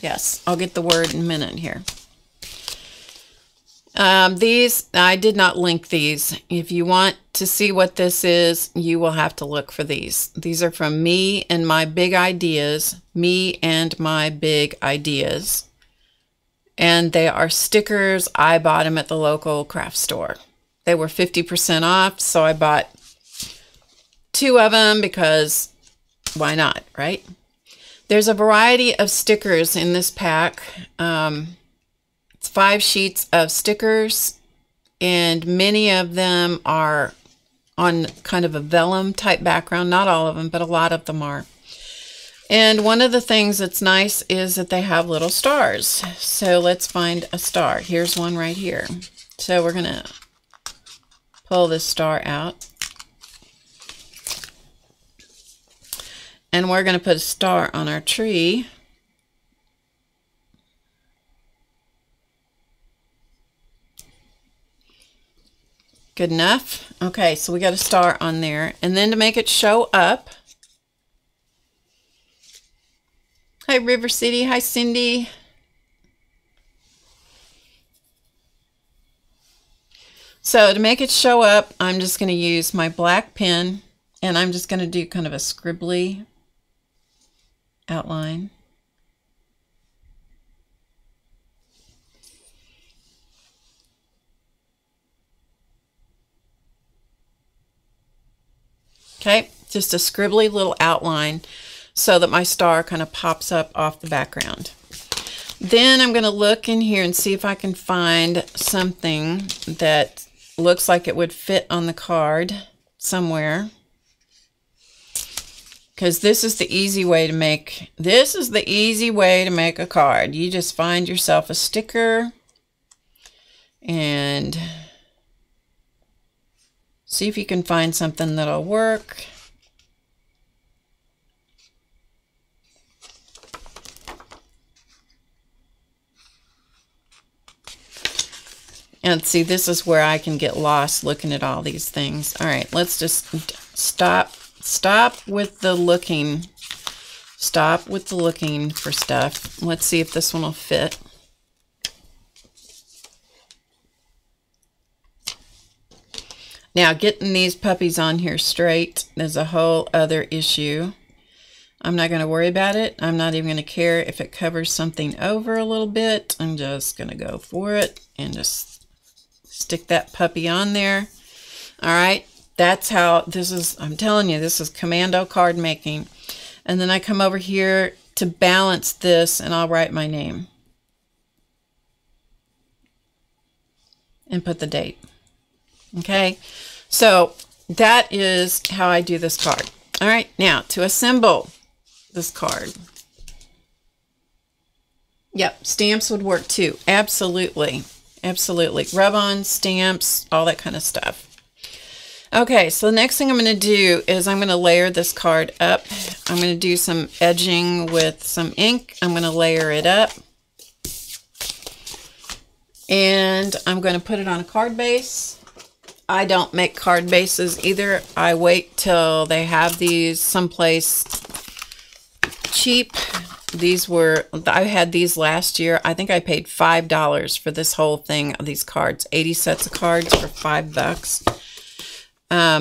[SPEAKER 1] Yes, I'll get the word in a minute here. These, I did not link these. If you want to see what this is, you will have to look for these. These are from Me and My Big Ideas. Me and My Big Ideas. And they are stickers. I bought them at the local craft store. They were 50% off, so I bought 2 of them because why not, right? There's a variety of stickers in this pack. It's 5 sheets of stickers, and many of them are on kind of a vellum type background. Not all of them, but a lot of them are. And one of the things that's nice is that they have little stars. So let's find a star. Here's one right here. So we're going to pull this star out. And we're going to put a star on our tree. Good enough. Okay, so we got a star on there. And then to make it show up. Hi, River City. Hi, Cindy. So to make it show up, I'm just going to use my black pen, and I'm just going to do kind of a scribbly outline. Okay, just a scribbly little outline so that my star kind of pops up off the background. Then I'm going to look in here and see if I can find something that looks like it would fit on the card somewhere. Because this is the easy way to make a card. You just find yourself a sticker and see if you can find something that'll work. And see, this is where I can get lost looking at all these things. All right, let's just stop with the looking. Stop with the looking for stuff. Let's see if this one will fit. Now, getting these puppies on here straight is a whole other issue. I'm not going to worry about it. I'm not even going to care if it covers something over a little bit. I'm just going to go for it and just stick that puppy on there. All right, that's how this is. I'm telling you, this is commando card making. And then I come over here to balance this, and I'll write my name and put the date. Okay, so that is how I do this card. All right, now to assemble this card. Yep, stamps would work too. Absolutely, absolutely. Rub-on, stamps, all that kind of stuff. Okay, so the next thing I'm going to do is I'm going to layer this card up. I'm going to do some edging with some ink. I'm going to layer it up. And I'm going to put it on a card base. I don't make card bases either. I wait till they have these someplace cheap. I had these last year. I think I paid $5 for this whole thing of these cards. 80 sets of cards for $5.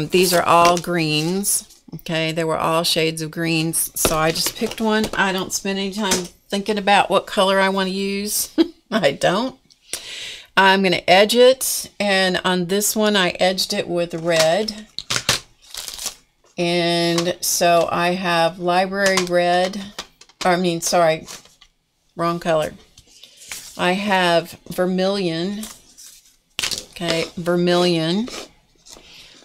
[SPEAKER 1] These are all greens. Okay, they were all shades of greens. So I just picked one. I don't spend any time thinking about what color I want to use. I don't. I'm going to edge it, and on this one I edged it with red. And so I have library red, sorry, wrong color. I have vermilion, okay, vermilion,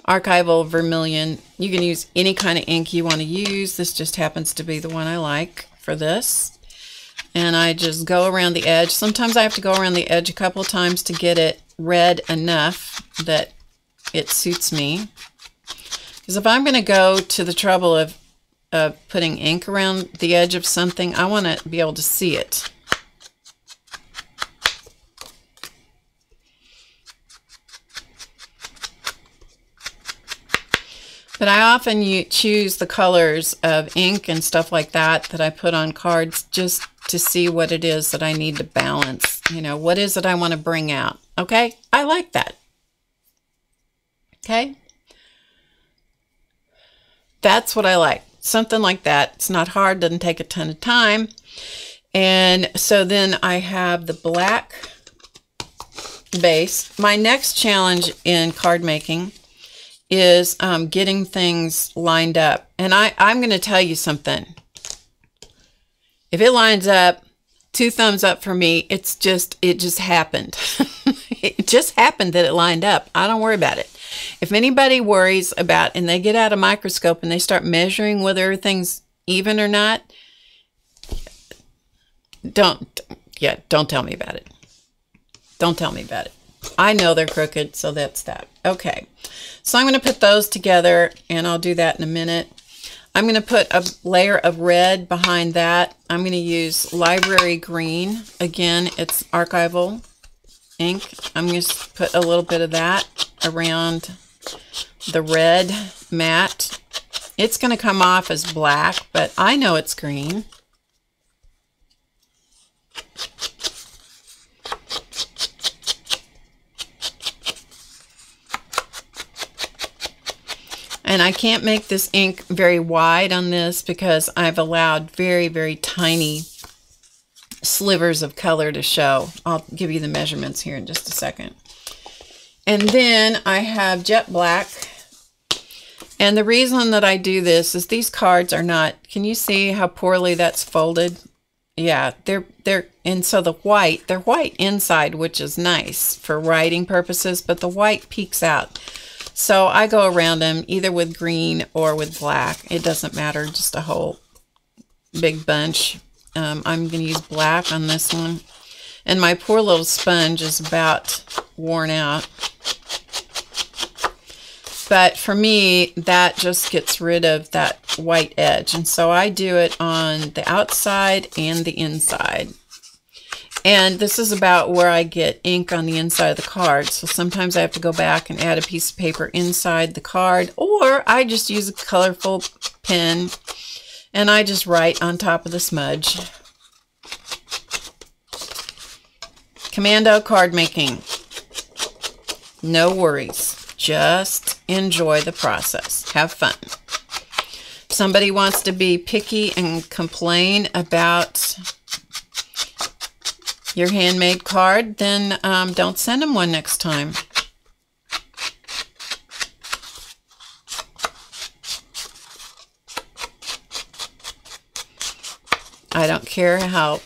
[SPEAKER 1] archival vermilion. You can use any kind of ink you want to use. This just happens to be the one I like for this. And I just go around the edge. Sometimes I have to go around the edge a couple of times to get it red enough that it suits me. Because if I'm going to go to the trouble of putting ink around the edge of something, I want to be able to see it. But I often choose the colors of ink and stuff like that I put on cards just to see what it is that I need to balance. You know, what is it I want to bring out? Okay, I like that. Okay, that's what I like. Something like that. It's not hard, doesn't take a ton of time. And so then I have the black base. My next challenge in card making is getting things lined up. And I'm going to tell you something. If it lines up, 2 thumbs up for me. It just happened. It just happened that it lined up. I don't worry about it. If anybody worries about, and they get out a microscope and they start measuring whether everything's even or not, don't tell me about it. Don't tell me about it. I know they're crooked, so that's that. Okay, so I'm going to put those together, and I'll do that in a minute. I'm going to put a layer of red behind that. I'm going to use library green. Again, it's archival ink. I'm going to put a little bit of that around the red mat. It's going to come off as black, but I know it's green. And I can't make this ink very wide on this because I've allowed very, very tiny slivers of color to show. I'll give you the measurements here in just a second. And then I have jet black. And the reason that I do this is these cards are not, can you see how poorly that's folded? Yeah, and so they're white inside, which is nice for writing purposes, but the white peeks out. So I go around them either with green or with black. It doesn't matter, just a whole big bunch. I'm going to use black on this one. And my poor little sponge is about worn out. But for me, that just gets rid of that white edge. And so I do it on the outside and the inside. And this is about where I get ink on the inside of the card. So sometimes I have to go back and add a piece of paper inside the card, or I just use a colorful pen and I just write on top of the smudge. Commando card making. No worries. Just enjoy the process. Have fun. If somebody wants to be picky and complain about your handmade card, then don't send them one next time. I don't care how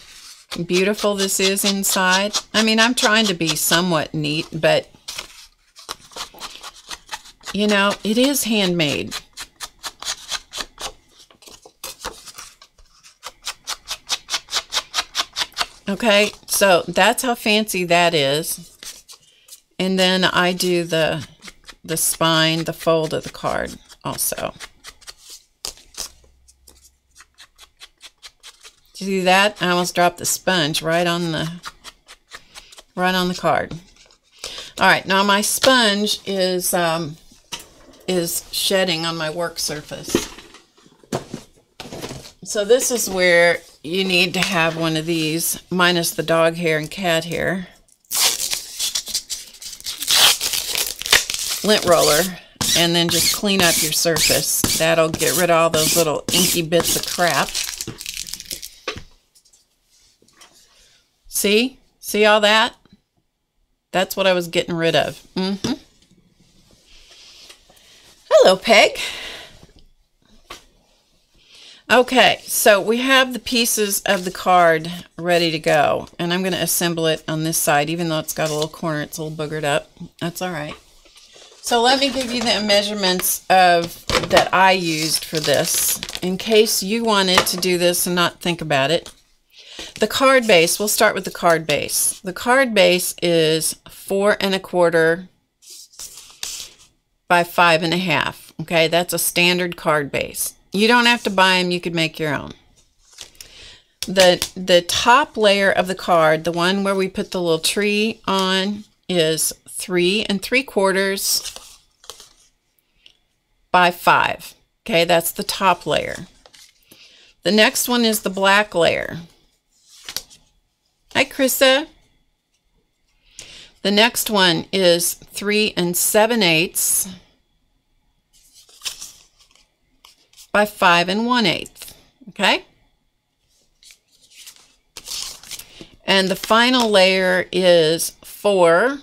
[SPEAKER 1] beautiful this is inside. I mean, I'm trying to be somewhat neat, but you know, it is handmade. Okay, so that's how fancy that is. And then I do the spine, the fold of the card also. Did you see that? I almost dropped the sponge right on the card. All right, now my sponge is shedding on my work surface. So this is where you need to have one of these, minus the dog hair and cat hair, lint roller, and then just clean up your surface. That'll get rid of all those little inky bits of crap. See? See all that? That's what I was getting rid of. Hello, Peg. Okay, so we have the pieces of the card ready to go, and I'm going to assemble it on this side. Even though it's got a little corner, it's a little boogered up. That's all right. So let me give you the measurements that I used for this, in case you wanted to do this and not think about it. The card base, we'll start with the card base. The card base is 4 1/4 by 5 1/2. Okay, that's a standard card base. You don't have to buy them, you could make your own. The top layer of the card, the one where we put the little tree on, is 3 3/4 by 5. Okay, that's the top layer. The next one is the black layer. Hi, Krissa. The next one is 3 7/8 by 5 1/8. Okay? And the final layer is 4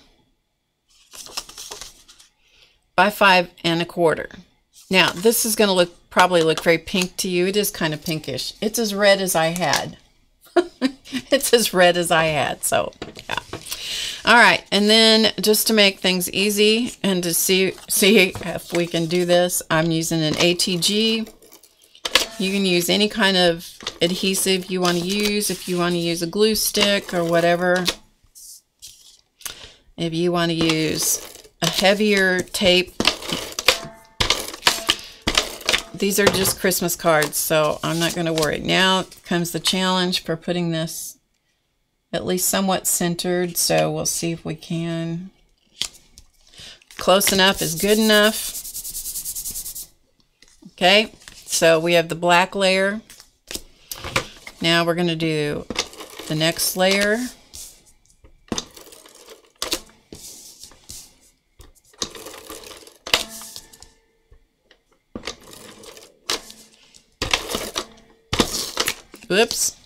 [SPEAKER 1] by 5 1/4. Now, this is going to probably look very pink to you. It is kind of pinkish. It's as red as I had. It's as red as I had, so yeah. All right, and then just to make things easy and to see if we can do this, I'm using an ATG. You can use any kind of adhesive you want to use. If you want to use a glue stick or whatever. If you want to use a heavier tape. These are just Christmas cards, so I'm not going to worry. Now comes the challenge for putting this at least somewhat centered, so we'll see if we can. Close enough is good enough. Okay, so we have the black layer. Now we're going to do the next layer. Whoops.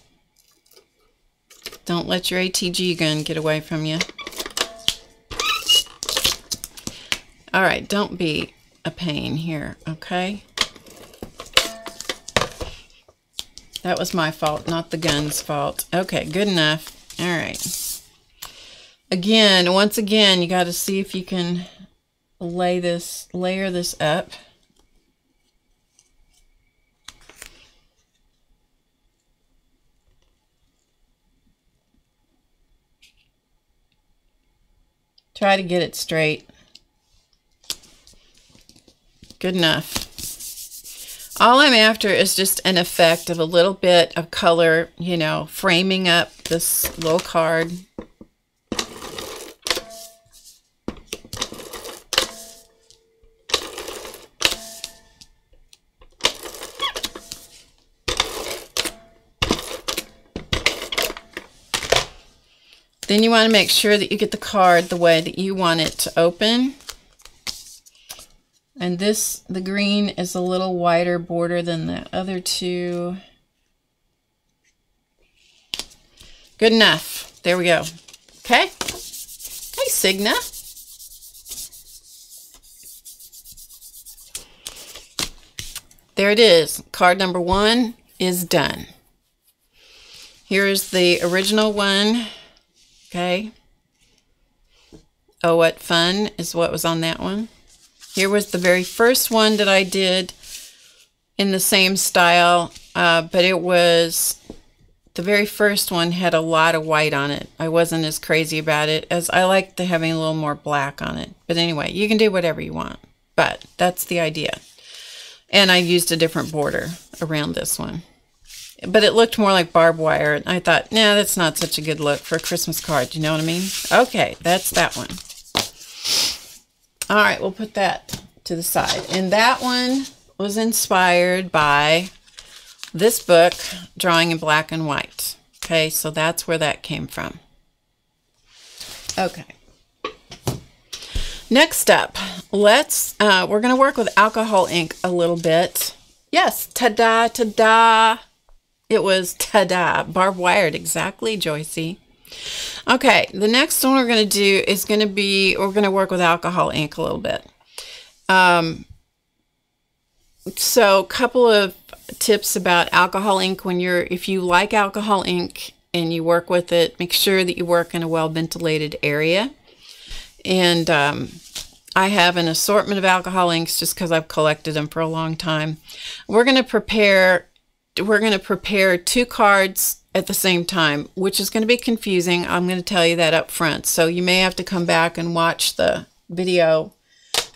[SPEAKER 1] Don't let your ATG gun get away from you. All right, don't be a pain here, okay? That was my fault, not the gun's fault. Okay, good enough. All right. Again, once again, you got to see if you can layer this up. Try to get it straight. Good enough. All I'm after is just an effect of a little bit of color, you know, framing up this little card. Then you want to make sure that you get the card the way that you want it to open. And this, the green is a little wider border than the other two. Good enough. There we go. Okay. Hey, Signo. There it is. Card number 1 is done. Here is the original one. Okay. Oh, what fun is what was on that one. Here was the very first one that I did in the same style, but it was, the very first one had a lot of white on it. I wasn't as crazy about it, as I liked having a little more black on it. But anyway, you can do whatever you want, but that's the idea. And I used a different border around this one. But it looked more like barbed wire. And I thought, nah, that's not such a good look for a Christmas card. You know what I mean? Okay, that's that one. All right, we'll put that to the side. And that one was inspired by this book, Drawing in Black and White. Okay, so that's where that came from. Okay. Next up, let's, we're going to work with alcohol ink a little bit. Yes, ta-da, ta-da. It was ta-da, barbed wired, exactly, Joycey. Okay, the next one we're going to do is going to be, we're going to work with alcohol ink a little bit. So a couple of tips about alcohol ink when you're, if you like alcohol ink and you work with it, make sure that you work in a well-ventilated area. And I have an assortment of alcohol inks just because I've collected them for a long time. We're going to prepare 2 cards at the same time, which is going to be confusing. I'm going to tell you that up front. So you may have to come back and watch the video,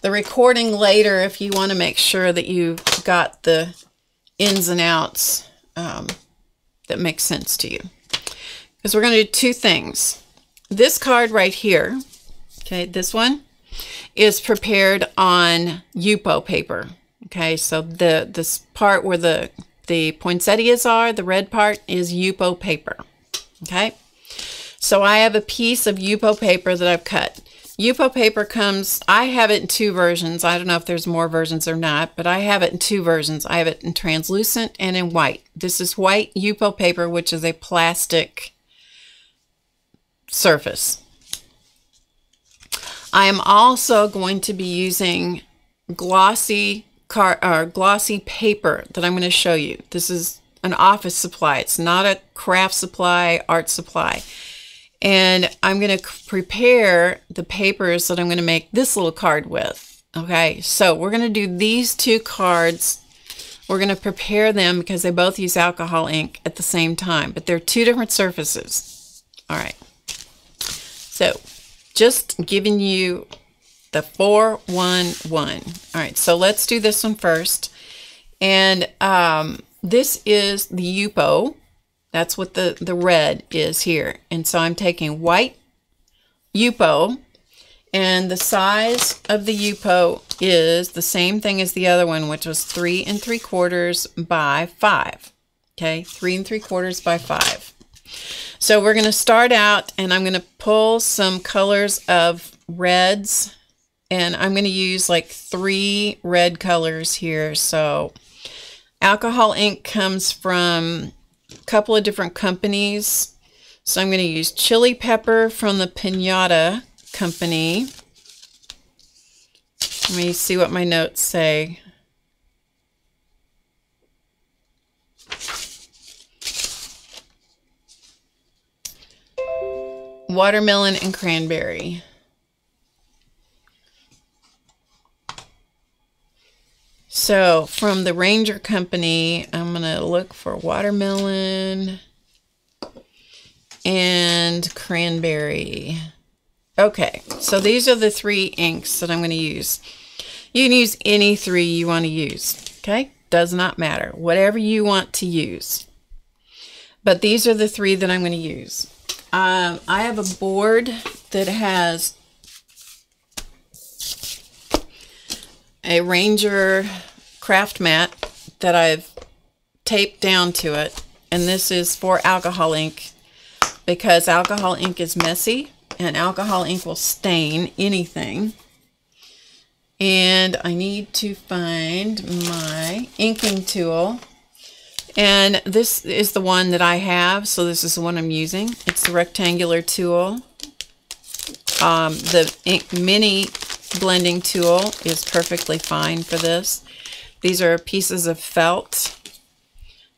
[SPEAKER 1] the recording later, if you want to make sure that you've got the ins and outs that make sense to you. Because we're going to do 2 things. This card right here, okay, this one is prepared on Yupo paper. Okay, so this part where the poinsettias are, the red part, is Yupo paper. Okay, so I have a piece of Yupo paper that I've cut. Yupo paper comes, I have it in 2 versions. I don't know if there's more versions or not, but I have it in 2 versions. I have it in translucent and in white. This is white Yupo paper, which is a plastic surface. I am also going to be using glossy paper that I'm going to show you. This is an office supply. It's not a craft supply, art supply. And I'm going to prepare the papers that I'm going to make this little card with. Okay, so we're going to do these 2 cards. We're going to prepare them because they both use alcohol ink at the same time, but they're 2 different surfaces. All right. So just giving you the 411. All right, so let's do this one first. And this is the Yupo. That's what the red is here. And so I'm taking white Yupo, and the size of the Yupo is the same thing as the other one, which was 3 3/4 by 5. Okay, 3 3/4 by 5. So we're going to start out, and I'm going to pull some colors of reds, and I'm going to use like 3 red colors here. So alcohol ink comes from a couple of different companies. So I'm going to use chili pepper from the Pinata company. Let me see what my notes say. Watermelon and cranberry. So from the Ranger company, I'm going to look for watermelon and cranberry. Okay, so these are the 3 inks that I'm going to use. You can use any 3 you want to use, okay? Does not matter. Whatever you want to use. But these are the three that I'm going to use. I have a board that has a Ranger craft mat that I've taped down to it. And this is for alcohol ink, because alcohol ink is messy and alcohol ink will stain anything. And I need to find my inking tool. And this is the one that I have, so this is the one I'm using. It's the rectangular tool. The mini blending tool is perfectly fine for this. These are pieces of felt.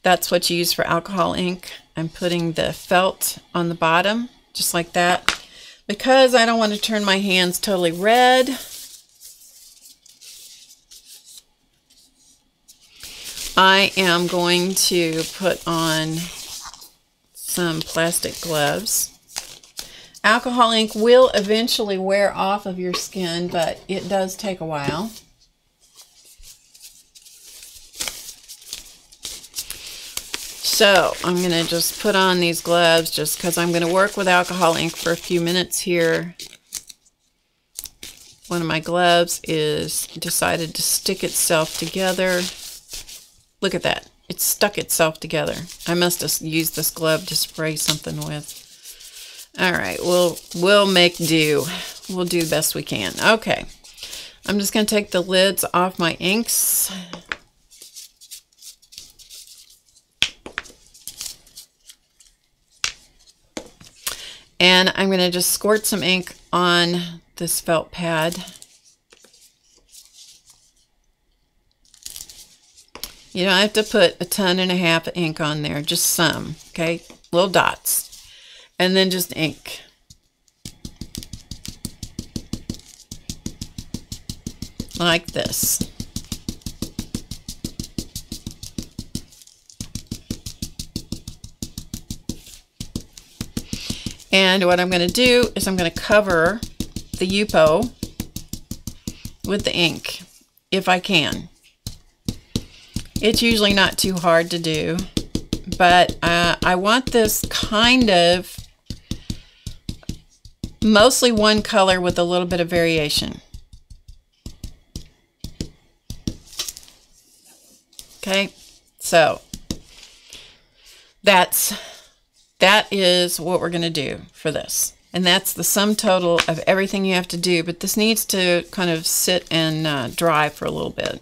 [SPEAKER 1] That's what you use for alcohol ink. I'm putting the felt on the bottom, just like that, because I don't want to turn my hands totally red. I am going to put on some plastic gloves. Alcohol ink will eventually wear off of your skin, but it does take a while. So I'm going to just put on these gloves just because I'm going to work with alcohol ink for a few minutes here. One of my gloves is decided to stick itself together. Look at that. It stuck itself together. I must have used this glove to spray something with. All right, we'll make do. We'll do the best we can. Okay. I'm just going to take the lids off my inks. And I'm going to just squirt some ink on this felt pad. You don't have to put 1.5 tons of ink on there, just some, okay? Little dots. And then just ink. Like this. And what I'm going to do is I'm going to cover the Yupo with the ink, if I can. It's usually not too hard to do, but I want this kind of mostly one color with a little bit of variation. Okay, so that is what we're going to do for this. And that's the sum total of everything you have to do, but this needs to kind of sit and dry for a little bit.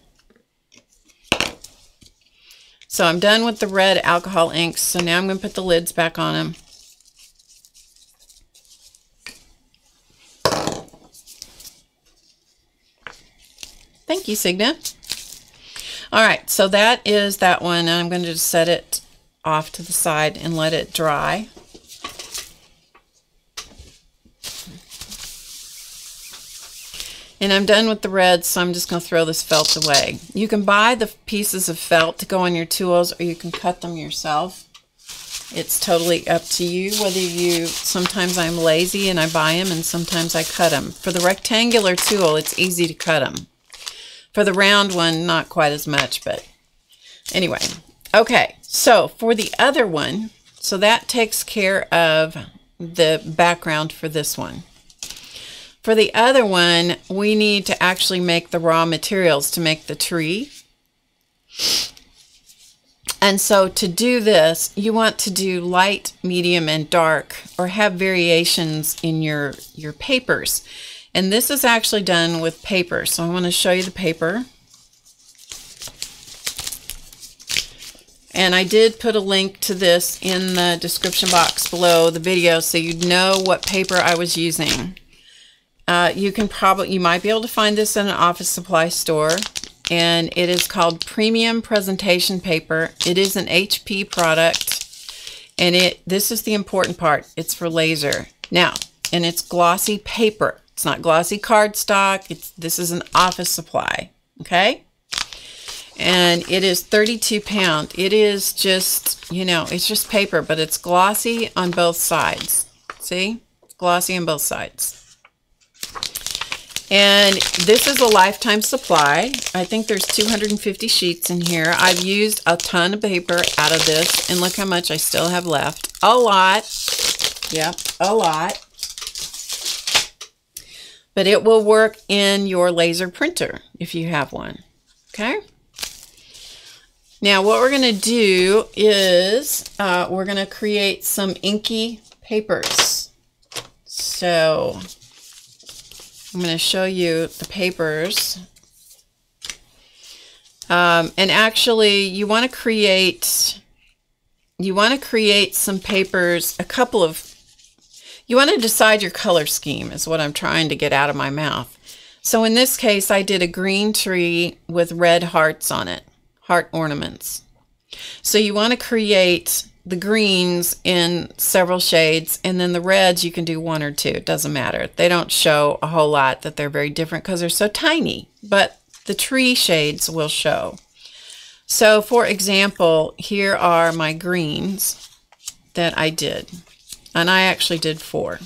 [SPEAKER 1] So I'm done with the red alcohol inks, so now I'm going to put the lids back on them. Thank you, Signo. All right, so that is that one, and I'm going to just set it off to the side and let it dry. And I'm done with the red, so I'm just going to throw this felt away. You can buy the pieces of felt to go on your tools, or you can cut them yourself. It's totally up to you whether you, sometimes I'm lazy and I buy them, and sometimes I cut them. For the rectangular tool, it's easy to cut them. For the round one, not quite as much, but anyway. Okay, so for the other one, so that takes care of the background for this one. For the other one, we need to actually make the raw materials to make the tree. And so to do this, you want to do light, medium, and dark, or have variations in your papers. And this is actually done with paper. So I want to show you the paper. And I did put a link to this in the description box below the video so you'd know what paper I was using. You might be able to find this in an office supply store, and it is called Premium Presentation Paper. It is an HP product, and this is the important part. It's for laser. Now, and it's glossy paper. It's not glossy cardstock. This is an office supply, okay? And it is 32 pound. It is just, it's just paper, but it's glossy on both sides. See? It's glossy on both sides. And this is a lifetime supply. I think there's 250 sheets in here. I've used a ton of paper out of this, and look how much I still have left. A lot. Yep, a lot. But it will work in your laser printer if you have one. Okay? Now what we're going to do is we're going to create some inky papers. So I'm going to show you the papers. And actually you want to create some papers, you want to decide your color scheme is what I'm trying to get out of my mouth. So in this case, I did a green tree with red hearts on it, heart ornaments. So you want to create the greens in several shades, and then the reds you can do one or two. It doesn't matter. They don't show a whole lot that they're very different because they're so tiny, but the tree shades will show. So for example, here are my greens that I did, and I actually did 4.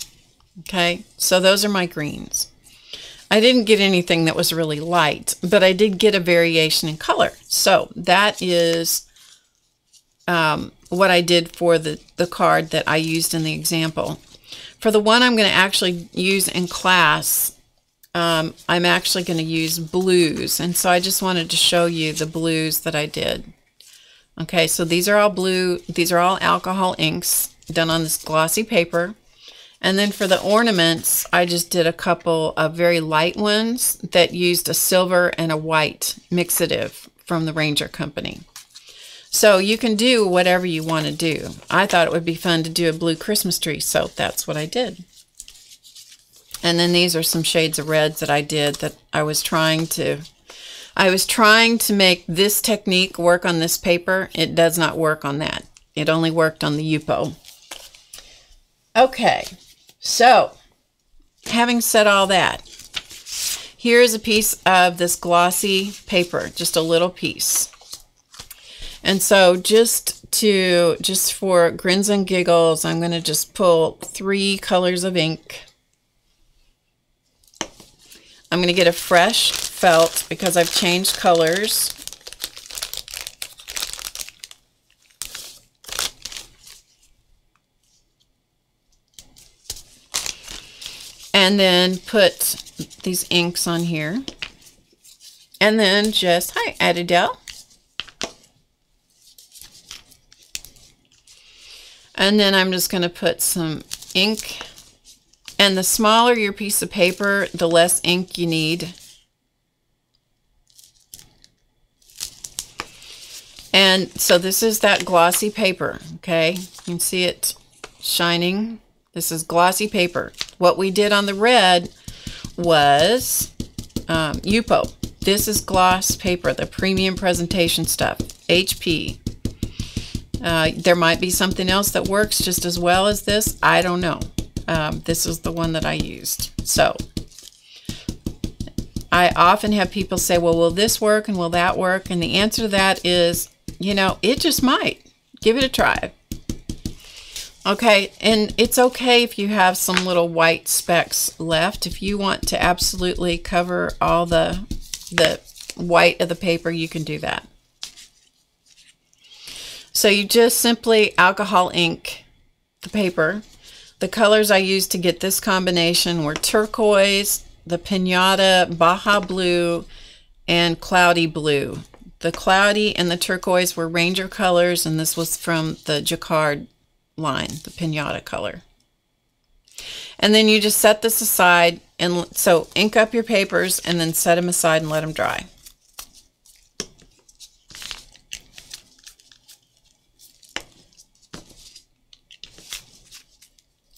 [SPEAKER 1] Okay, so those are my greens. I didn't get anything that was really light, but I did get a variation in color. So that is what I did for the card that I used in the example. For the one I'm going to actually use in class, I'm actually going to use blues. And so I just wanted to show you the blues that I did. Okay, so these are all blue. These are all alcohol inks done on this glossy paper. And then for the ornaments, I just did a couple of very light ones that used a silver and a white mixative from the Ranger Company. So you can do whatever you want to do. I thought it would be fun to do a blue Christmas tree, so that's what I did. And then these are some shades of reds that I did that I was trying to make this technique work on this paper. It does not work on that. It only worked on the Yupo. Okay, so having said all that, here's a piece of this glossy paper, just a little piece. And so just for grins and giggles, I'm going to just pull 3 colors of ink. I'm going to get a fresh felt because I've changed colors. And then put these inks on here. And then just, hi, Adele. And then I'm just going to put some ink. And the smaller your piece of paper, the less ink you need. And so this is that glossy paper, okay? You can see it shining. This is glossy paper. What we did on the red was Yupo. This is gloss paper, the premium presentation stuff, HP. There might be something else that works just as well as this. I don't know. This is the one that I used. So I often have people say, well, will this work and will that work? And the answer to that is, you know, it just might. Give it a try. Okay, and it's okay if you have some little white specks left. If you want to absolutely cover all the white of the paper, you can do that. So you just simply alcohol ink the paper. The colors I used to get this combination were turquoise, the pinata, Baja blue, and cloudy blue. The cloudy and the turquoise were Ranger colors, and this was from the Jacquard line, the pinata color. And then you just set this aside, and so ink up your papers and then set them aside and let them dry.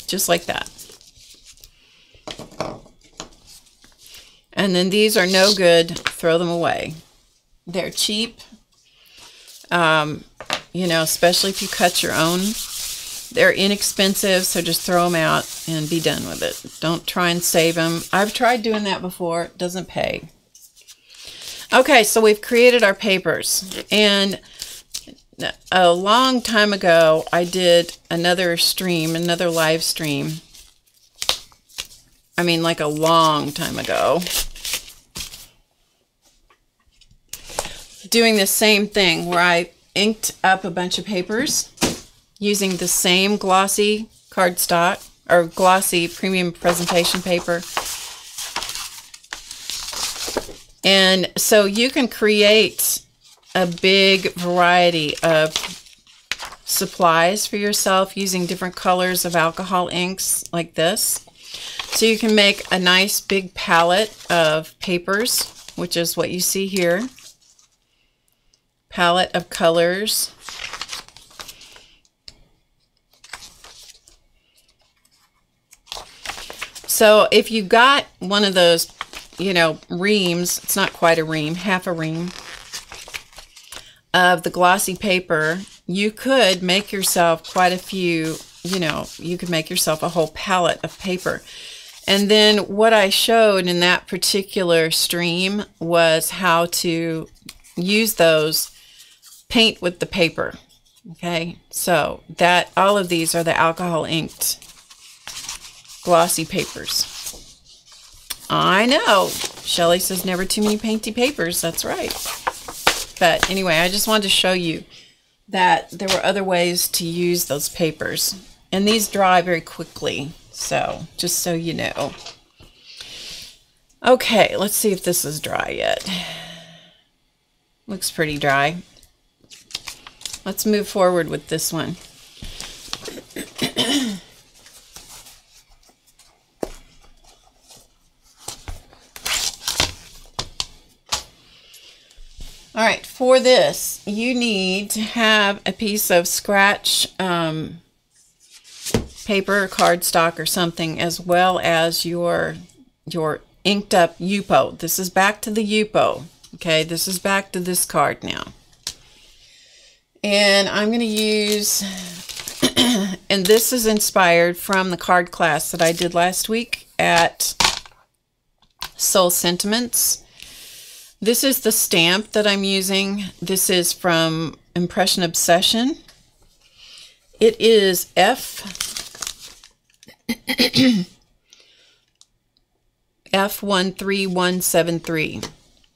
[SPEAKER 1] Just like that. And then these are no good, throw them away. They're cheap, you know, especially if you cut your own. They're inexpensive, so just throw them out and be done with it. Don't try and save them. I've tried doing that before. It doesn't pay. Okay, so we've created our papers. And a long time ago, I did another live stream. I mean, like a long time ago, doing the same thing where I inked up a bunch of papers using the same glossy cardstock or glossy premium presentation paper. And so you can create a big variety of supplies for yourself using different colors of alcohol inks like this. So you can make a nice big palette of papers, which is what you see here. Palette of colors. So if you got one of those, you know, reams, it's not quite a ream, half a ream of the glossy paper, you could make yourself quite a few, you know, you could make yourself a whole palette of paper. And then what I showed in that particular stream was how to use those, paint with the paper. Okay, so that all of these are the alcohol inked glossy papers. I know, Shelly says never too many painty papers. That's right. But anyway, I just wanted to show you that there were other ways to use those papers. And these dry very quickly, so just so you know. Okay, let's see if this is dry yet. Looks pretty dry. Let's move forward with this one. All right, for this, you need to have a piece of scratch paper, cardstock, or something, as well as your inked up Yupo. This is back to the Yupo. Okay, this is back to this card now. And I'm going to use, and this is inspired from the card class that I did last week at Soul Sentiments. This is the stamp that I'm using. This is from Impression Obsession. It is F13173.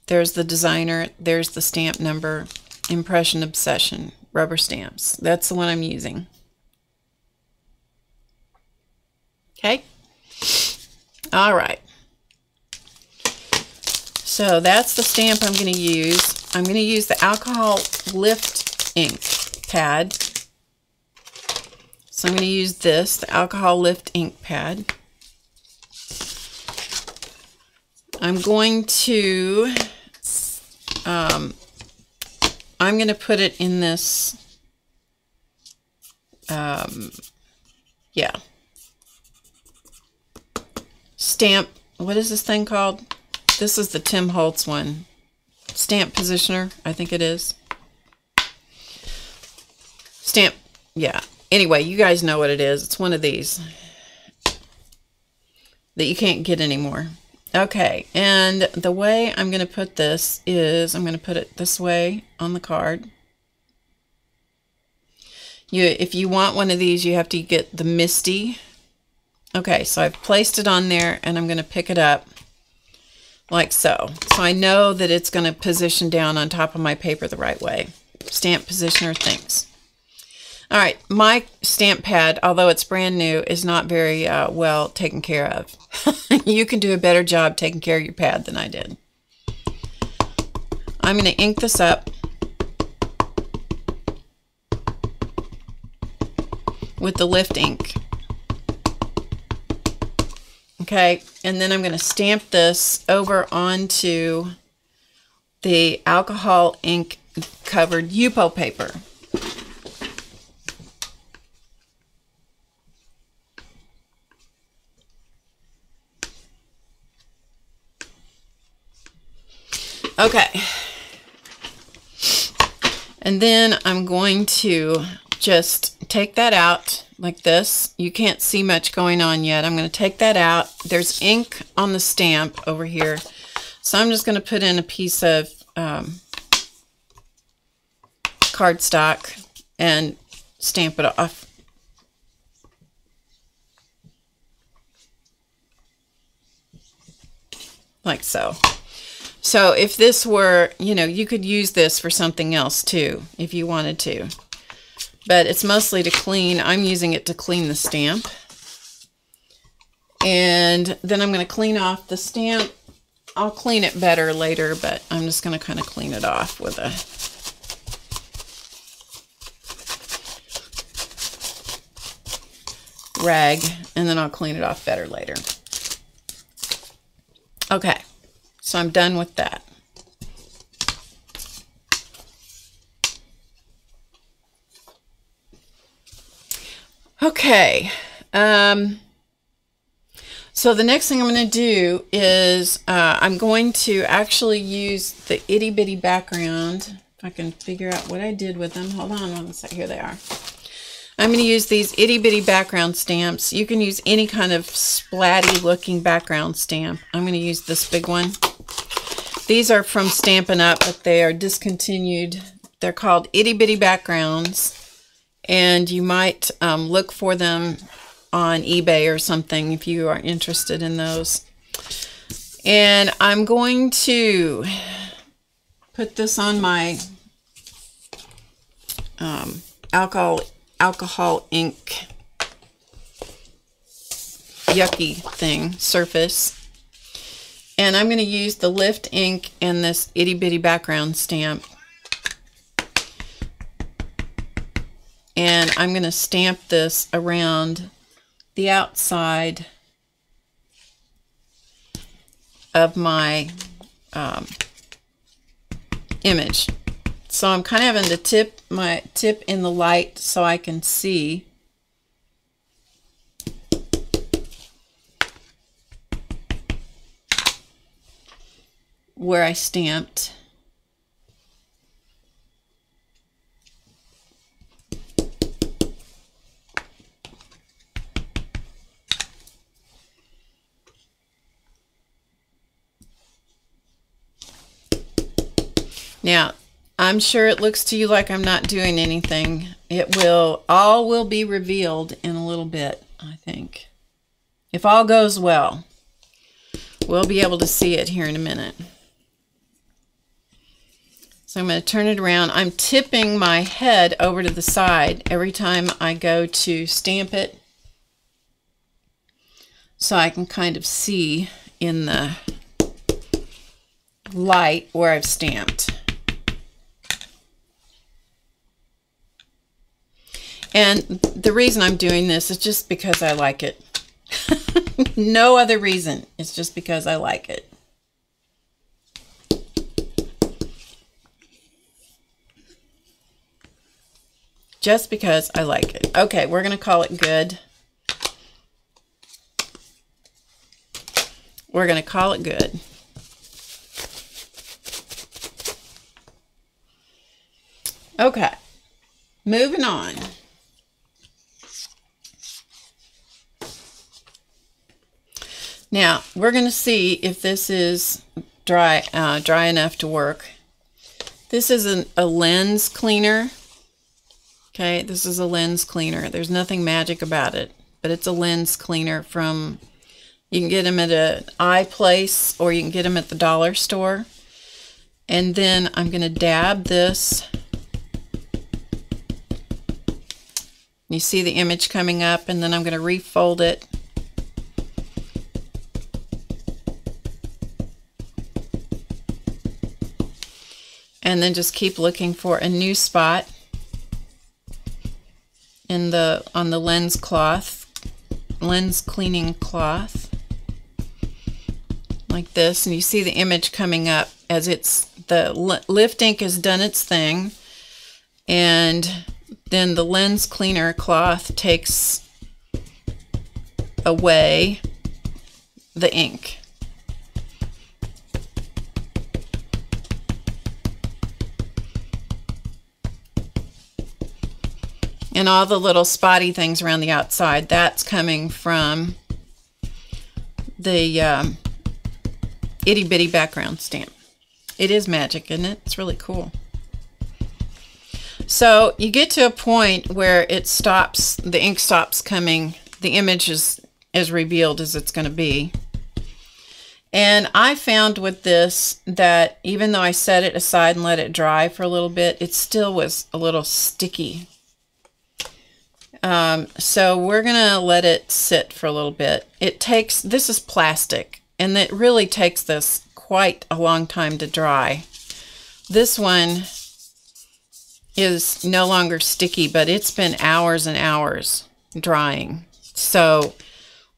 [SPEAKER 1] There's the designer. There's the stamp number. Impression Obsession. Rubber stamps. That's the one I'm using. Okay. All right. So that's the stamp I'm going to use. I'm going to use the Alcohol Lift ink pad. So I'm going to use this, the Alcohol Lift ink pad. I'm going to put it in this, yeah, stamp. What is this thing called? This is the Tim Holtz one. Stamp Positioner, I think it is. Stamp, yeah. Anyway, you guys know what it is. It's one of these that you can't get anymore. Okay, and the way I'm going to put this is I'm going to put it this way on the card. If you want one of these, you have to get the Misty. Okay, so I've placed it on there, and I'm going to pick it up like so. So I know that it's going to position down on top of my paper the right way. Stamp Positioner thinks. All right, my stamp pad, although it's brand new, is not very well taken care of. You can do a better job taking care of your pad than I did. I'm going to ink this up with the Lift ink. Okay, and then I'm going to stamp this over onto the alcohol ink covered Yupo paper. Okay, and then I'm going to just take that out like this. You can't see much going on yet. I'm going to take that out. There's ink on the stamp over here, so I'm just going to put in a piece of cardstock and stamp it off. like so. So if this were, you know, you could use this for something else too, if you wanted to. But it's mostly to clean. I'm using it to clean the stamp. And then I'm going to clean off the stamp. I'll clean it better later, but I'm just going to kind of clean it off with a rag, and then I'll clean it off better later. Okay, so I'm done with that. Okay, so the next thing I'm going to do is I'm going to actually use the itty bitty background. If I can figure out what I did with them. Hold on one second. Here they are. I'm going to use these itty bitty background stamps. You can use any kind of splatty looking background stamp. I'm going to use this big one. These are from Stampin' Up, but they are discontinued. They're called itty bitty backgrounds, and you might look for them on eBay or something if you are interested in those. And I'm going to put this on my alcohol ink yucky thing surface, and I'm going to use the lift ink and this itty bitty background stamp, and I'm going to stamp this around the outside of my image. So I'm kind of having to tip my tip in the light so I can see. Where I stamped. Now, I'm sure it looks to you like I'm not doing anything. All will be revealed in a little bit, I think. If all goes well, we'll be able to see it here in a minute. So I'm going to turn it around. I'm tipping my head over to the side every time I go to stamp it, so I can kind of see in the light where I've stamped. And the reason I'm doing this is just because I like it. No other reason. It's just because I like it. Just because I like it. Okay, we're going to call it good. We're going to call it good. Okay, moving on. Now, we're going to see if this is dry enough to work. This is a lens cleaner. Okay, this is a lens cleaner. There's nothing magic about it, but it's a lens cleaner from, you can get them at an iPlace or you can get them at the dollar store. And then I'm going to dab this. You see the image coming up, and then I'm going to refold it. And then just keep looking for a new spot in on the lens cleaning cloth, like this, and you see the image coming up as the lift ink has done its thing, and then the lens cleaner cloth takes away the ink. And all the little spotty things around the outside, that's coming from the itty bitty background stamp. It is magic, isn't it? It's really cool. So you get to a point where it stops, the ink stops coming, the image is as revealed as it's going to be. And I found with this that even though I set it aside and let it dry for a little bit, it still was a little sticky. So we're gonna let it sit for a little bit. This is plastic, and it really takes this quite a long time to dry. This one is no longer sticky, but it's been hours and hours drying. So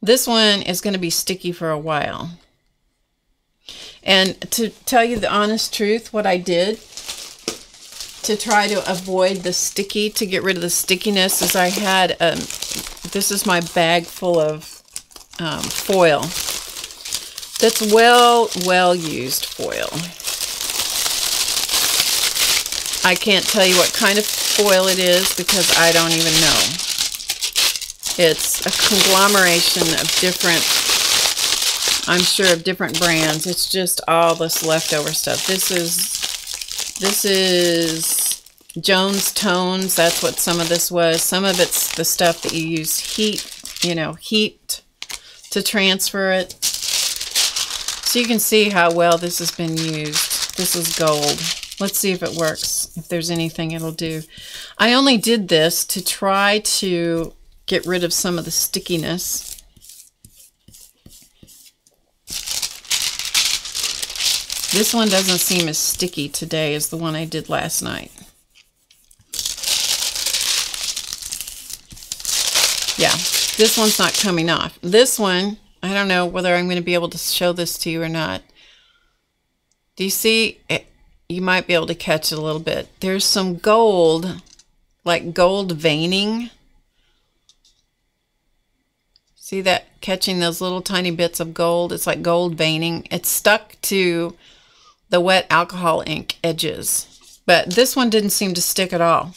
[SPEAKER 1] this one is going to be sticky for a while. And to tell you the honest truth, what I did to try to avoid the sticky, to get rid of the stickiness, is I had, this is my bag full of foil. That's well used foil. I can't tell you what kind of foil it is because I don't even know. It's a conglomeration of different, I'm sure, of different brands. It's just all this leftover stuff. This is Jones Tones. That's what some of this was. Some of it's the stuff that you use heat to transfer it. So you can see how well this has been used. This is gold. Let's see if it works, if there's anything it'll do. I only did this to try to get rid of some of the stickiness. This one doesn't seem as sticky today as the one I did last night. Yeah, this one's not coming off. This one, I don't know whether I'm going to be able to show this to you or not. Do you see it? You might be able to catch it a little bit. There's some gold, like gold veining. See that? Catching those little tiny bits of gold. It's like gold veining. It's stuck to the wet alcohol ink edges. But this one didn't seem to stick at all.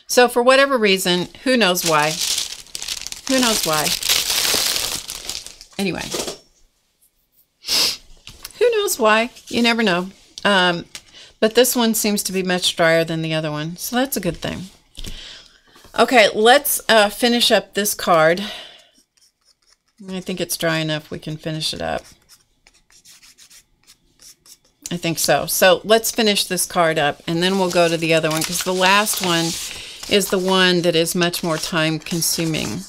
[SPEAKER 1] So for whatever reason, who knows why? Who knows why? Anyway. Who knows why? You never know. But this one seems to be much drier than the other one, so that's a good thing. Okay, let's finish up this card. I think it's dry enough we can finish it up. I think so. So let's finish this card up, and then we'll go to the other one, because the last one is the one that is much more time consuming.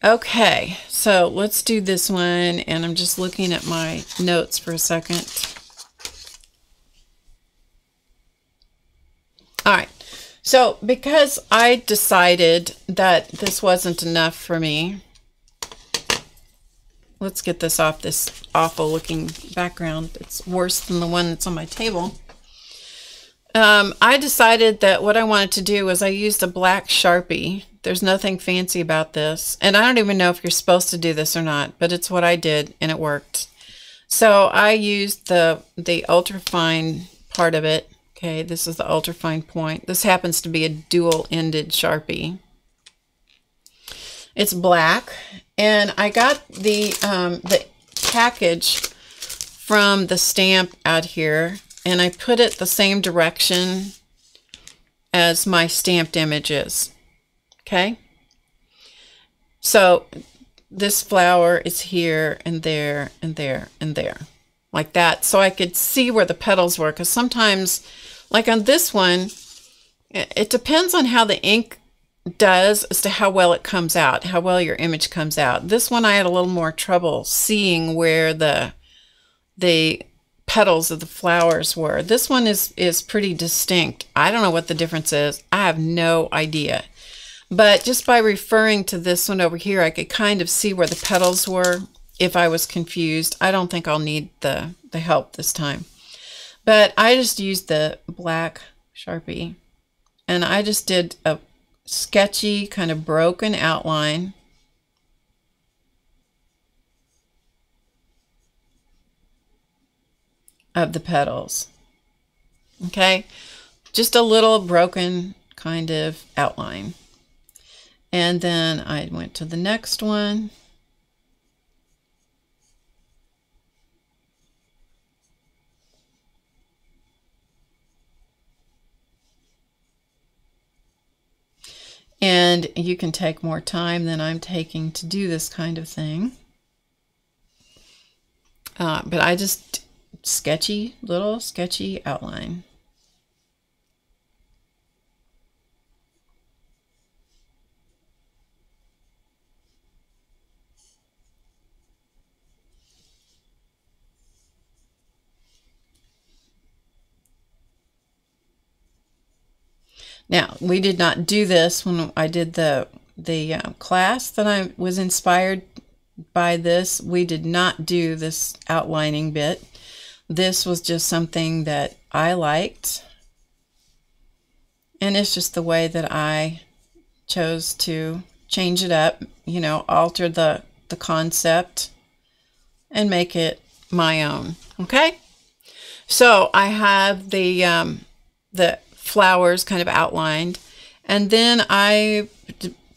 [SPEAKER 1] Okay, so let's do this one, and I'm just looking at my notes for a second. All right, so because I decided that this wasn't enough for me, let's get this off this awful looking background. It's worse than the one that's on my table. I decided that what I wanted to do was I used a black Sharpie. There's nothing fancy about this. And I don't even know if you're supposed to do this or not, but it's what I did and it worked. So I used the ultra fine part of it. Okay, this is the ultra fine point. This happens to be a dual-ended Sharpie. It's black, and I got the package from the stamp out here, and I put it the same direction as my stamped images. Okay, so this flower is here and there and there and there, like that, so I could see where the petals were, because sometimes, like on this one, it depends on how the ink does as to how well it comes out, how well your image comes out. This one I had a little more trouble seeing where the petals of the flowers were. This one is pretty distinct. I don't know what the difference is. I have no idea. But just by referring to this one over here, I could kind of see where the petals were if I was confused. I don't think I'll need the help this time. But I just used the black Sharpie, and I just did a sketchy kind of broken outline of the petals. Okay, just a little broken kind of outline. And then I went to the next one. And you can take more time than I'm taking to do this kind of thing. But I just little sketchy outline. Now, we did not do this when I did the class that I was inspired by this. We did not do this outlining bit. This was just something that I liked. And it's just the way that I chose to change it up, you know, alter the concept and make it my own. Okay? So I have the flowers kind of outlined, and then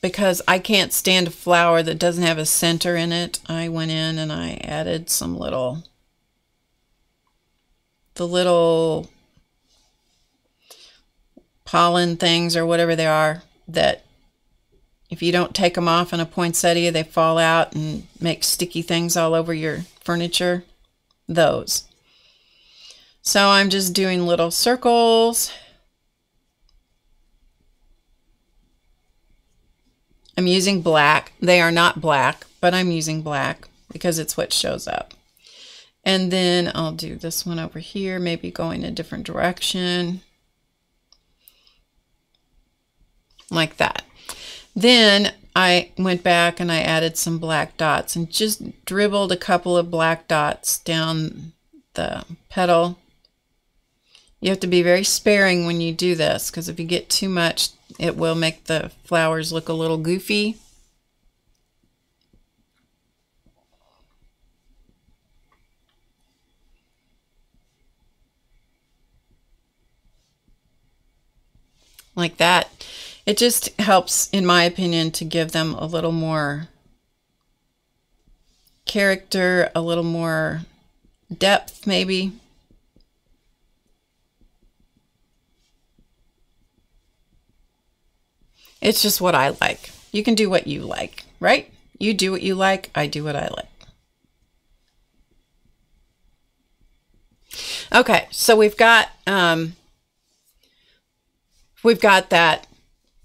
[SPEAKER 1] because I can't stand a flower that doesn't have a center in it, I went in and I added some the little pollen things or whatever they are, that if you don't take them off in a poinsettia, they fall out and make sticky things all over your furniture. Those. So I'm just doing little circles. I'm using black. They are not black, but I'm using black because it's what shows up. And then I'll do this one over here, maybe going a different direction. Like that. Then I went back and I added some black dots and just dribbled a couple of black dots down the petal. You have to be very sparing when you do this, because if you get too much, it will make the flowers look a little goofy. Like that. It just helps, in my opinion, to give them a little more character, a little more depth, maybe. It's just what I like. You can do what you like, right? You do what you like, I do what I like. Okay, so we've got that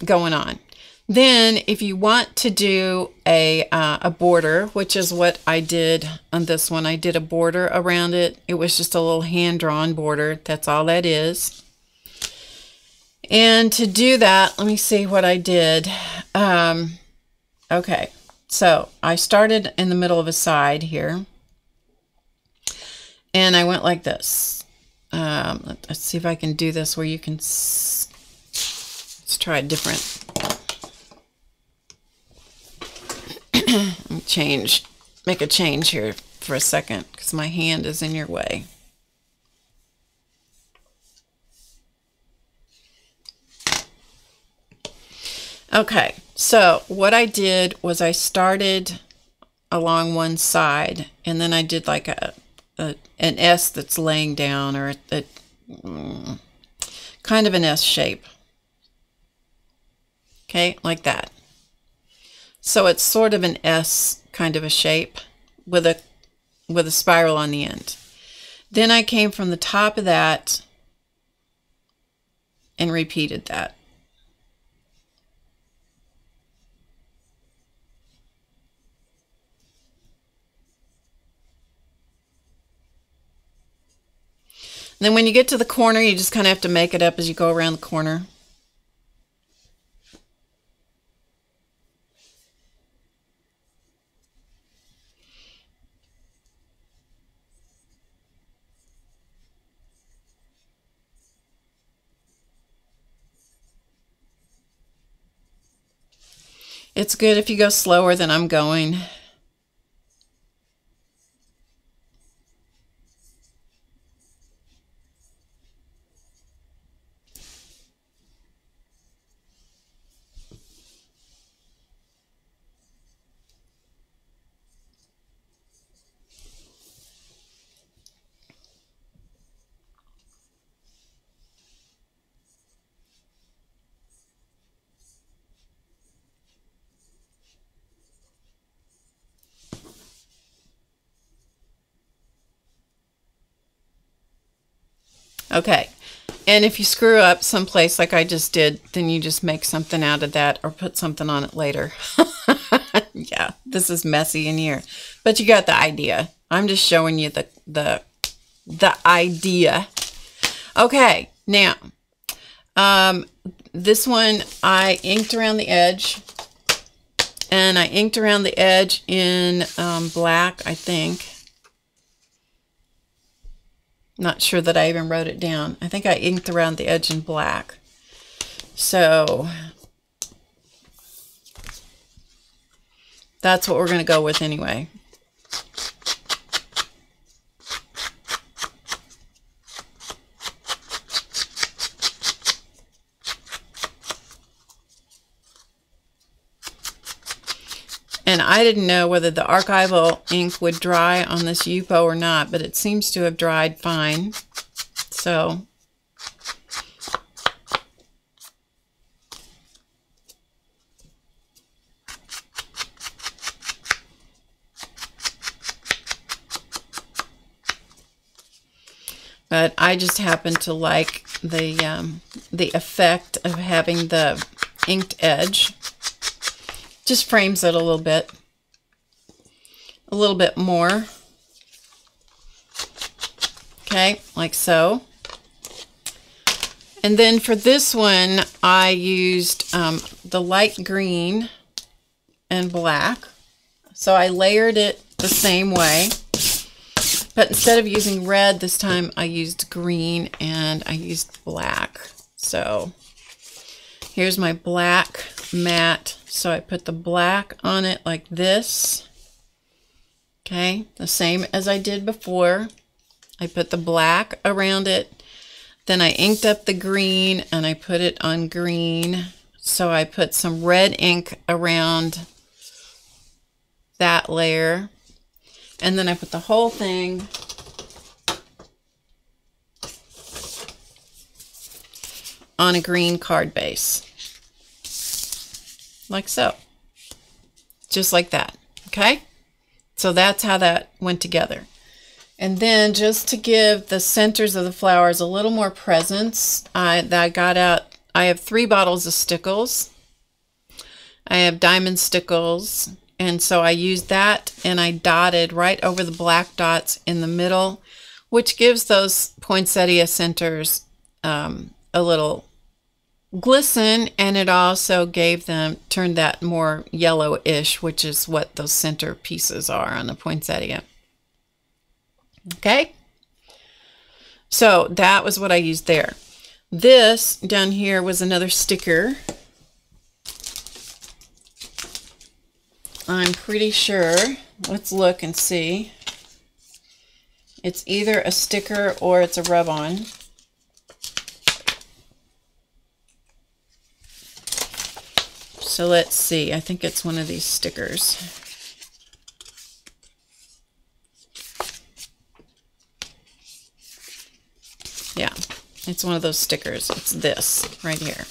[SPEAKER 1] going on. Then if you want to do a border, which is what I did on this one, I did a border around it. It was just a little hand-drawn border. That's all that is. And to do that, let me see what I did. Okay, so I started in the middle of a side here. And I went like this. Let's see if I can do this where you can... Let's try a different... Make a change here for a second, because my hand is in your way. Okay, so what I did was I started along one side, and then I did like an S that's laying down, or kind of an S shape. Okay, like that. So it's sort of an S kind of a shape with a spiral on the end. Then I came from the top of that and repeated that. And then when you get to the corner, you just kind of have to make it up as you go around the corner. It's good if you go slower than I'm going. Okay. And if you screw up someplace like I just did, then you just make something out of that or put something on it later. Yeah, this is messy in here. But you got the idea. I'm just showing you the idea. Okay, now, this one I inked around the edge. And I inked around the edge in black, I think. Not sure that I even wrote it down. I think I inked around the edge in black. So that's what we're going to go with anyway. And I didn't know whether the archival ink would dry on this Yupo or not, but it seems to have dried fine. So but I just happen to like the effect of having the inked edge. Just frames it a little bit more. Okay, like so. And then for this one, I used the light green and black. So I layered it the same way. But instead of using red, this time I used green and I used black. So here's my black matte. So I put the black on it like this. Okay, the same as I did before. I put the black around it. Then I inked up the green and I put it on green. So I put some red ink around that layer. And then I put the whole thing on a green card base. Like so. Just like that. Okay? So that's how that went together. And then just to give the centers of the flowers a little more presence, I have 3 bottles of stickles. I have diamond stickles. And so I used that and I dotted right over the black dots in the middle, which gives those poinsettia centers a little glisten, and it also turned that more yellowish, which is what those center pieces are on the poinsettia. Okay, so that was what I used there. This down here was another sticker. I'm pretty sure, let's look and see. It's either a sticker or it's a rub-on. So let's see, I think it's one of these stickers. Yeah, it's one of those stickers. It's this right here.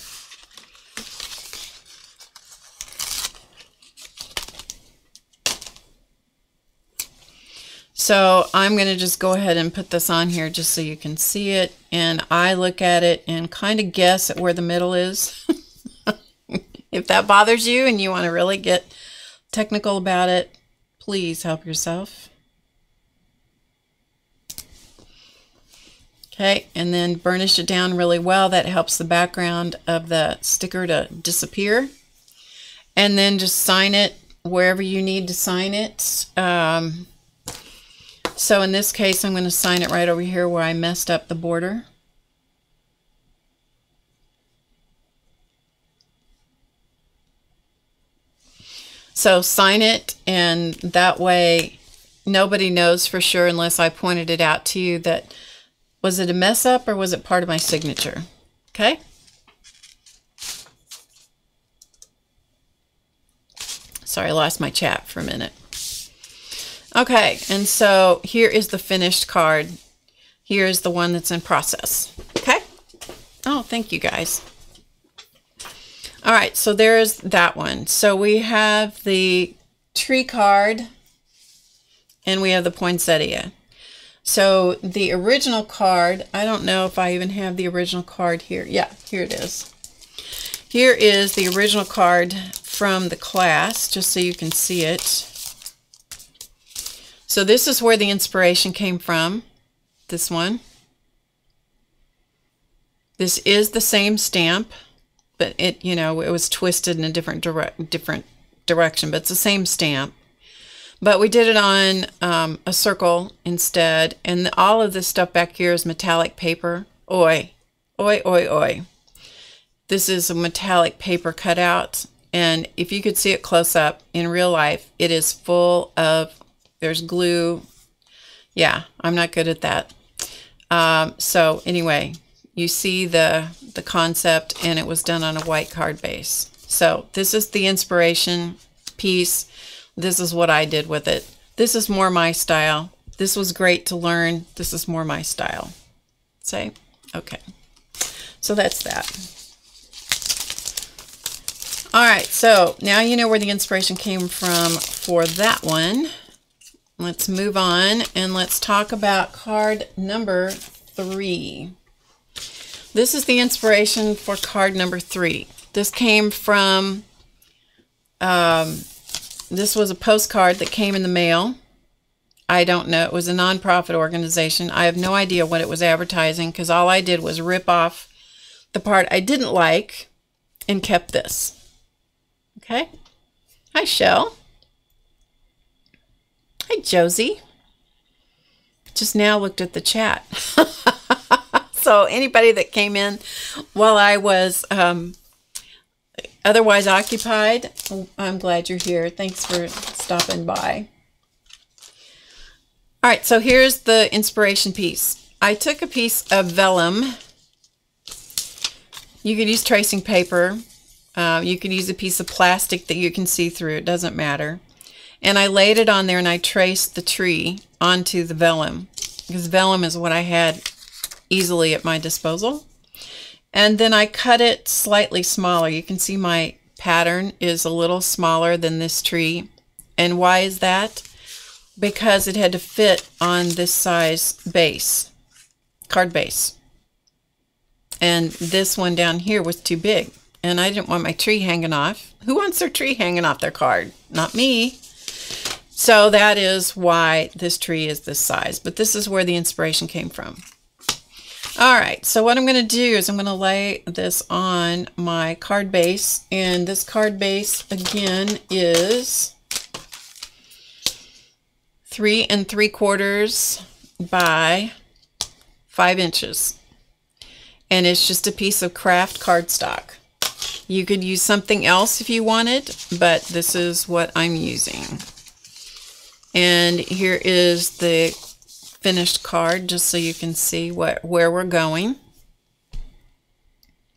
[SPEAKER 1] So I'm going to just go ahead and put this on here just so you can see it. And I look at it and kind of guess at where the middle is. If that bothers you and you want to really get technical about it, please help yourself. Okay, and then burnish it down really well. That helps the background of the sticker to disappear. And then just sign it wherever you need to sign it. So in this case, I'm going to sign it right over here where I messed up the border. So sign it, and that way nobody knows for sure unless I pointed it out to you that, was it a mess up or was it part of my signature? Okay. Sorry, I lost my chat for a minute. Okay, and so here is the finished card. Here is the one that's in process. Okay. Oh, thank you guys. All right, so there's that one. So we have the tree card and we have the poinsettia. So the original card, I don't know if I even have the original card here. Yeah, here it is. Here is the original card from the class, just so you can see it. So this is where the inspiration came from, this one. This is the same stamp, but it, you know, it was twisted in a different direction, but it's the same stamp. But we did it on a circle instead, and all of this stuff back here is metallic paper. Oi, oi, oi, oi. This is a metallic paper cutout, and if you could see it close up in real life, it is full of, there's glue. Yeah, I'm not good at that. So anyway, you see the concept, and it was done on a white card base. So this is the inspiration piece. This is what I did with it. This is more my style. This was great to learn. This is more my style. Say, okay. So that's that. All right, so now you know where the inspiration came from for that one. Let's move on and let's talk about card number 3. This is the inspiration for card number 3. This came from, this was a postcard that came in the mail. I don't know. It was a nonprofit organization. I have no idea what it was advertising because all I did was rip off the part I didn't like and kept this. Okay. Hi, Shell. Hi, Josie. Just now looked at the chat. So anybody that came in while I was otherwise occupied, I'm glad you're here. Thanks for stopping by. All right, so here's the inspiration piece. I took a piece of vellum. You could use tracing paper. You could use a piece of plastic that you can see through. It doesn't matter. And I laid it on there and I traced the tree onto the vellum because vellum is what I had easily at my disposal. And then I cut it slightly smaller. You can see my pattern is a little smaller than this tree. And why is that? Because it had to fit on this size base, card base. And this one down here was too big. And I didn't want my tree hanging off. Who wants their tree hanging off their card? Not me. So that is why this tree is this size. But this is where the inspiration came from. All right, so what I'm going to do is I'm going to lay this on my card base. And this card base, again, is 3 3/4 by 5 inches. And it's just a piece of craft cardstock. You could use something else if you wanted, but this is what I'm using. And here is the finished card, just so you can see where we're going.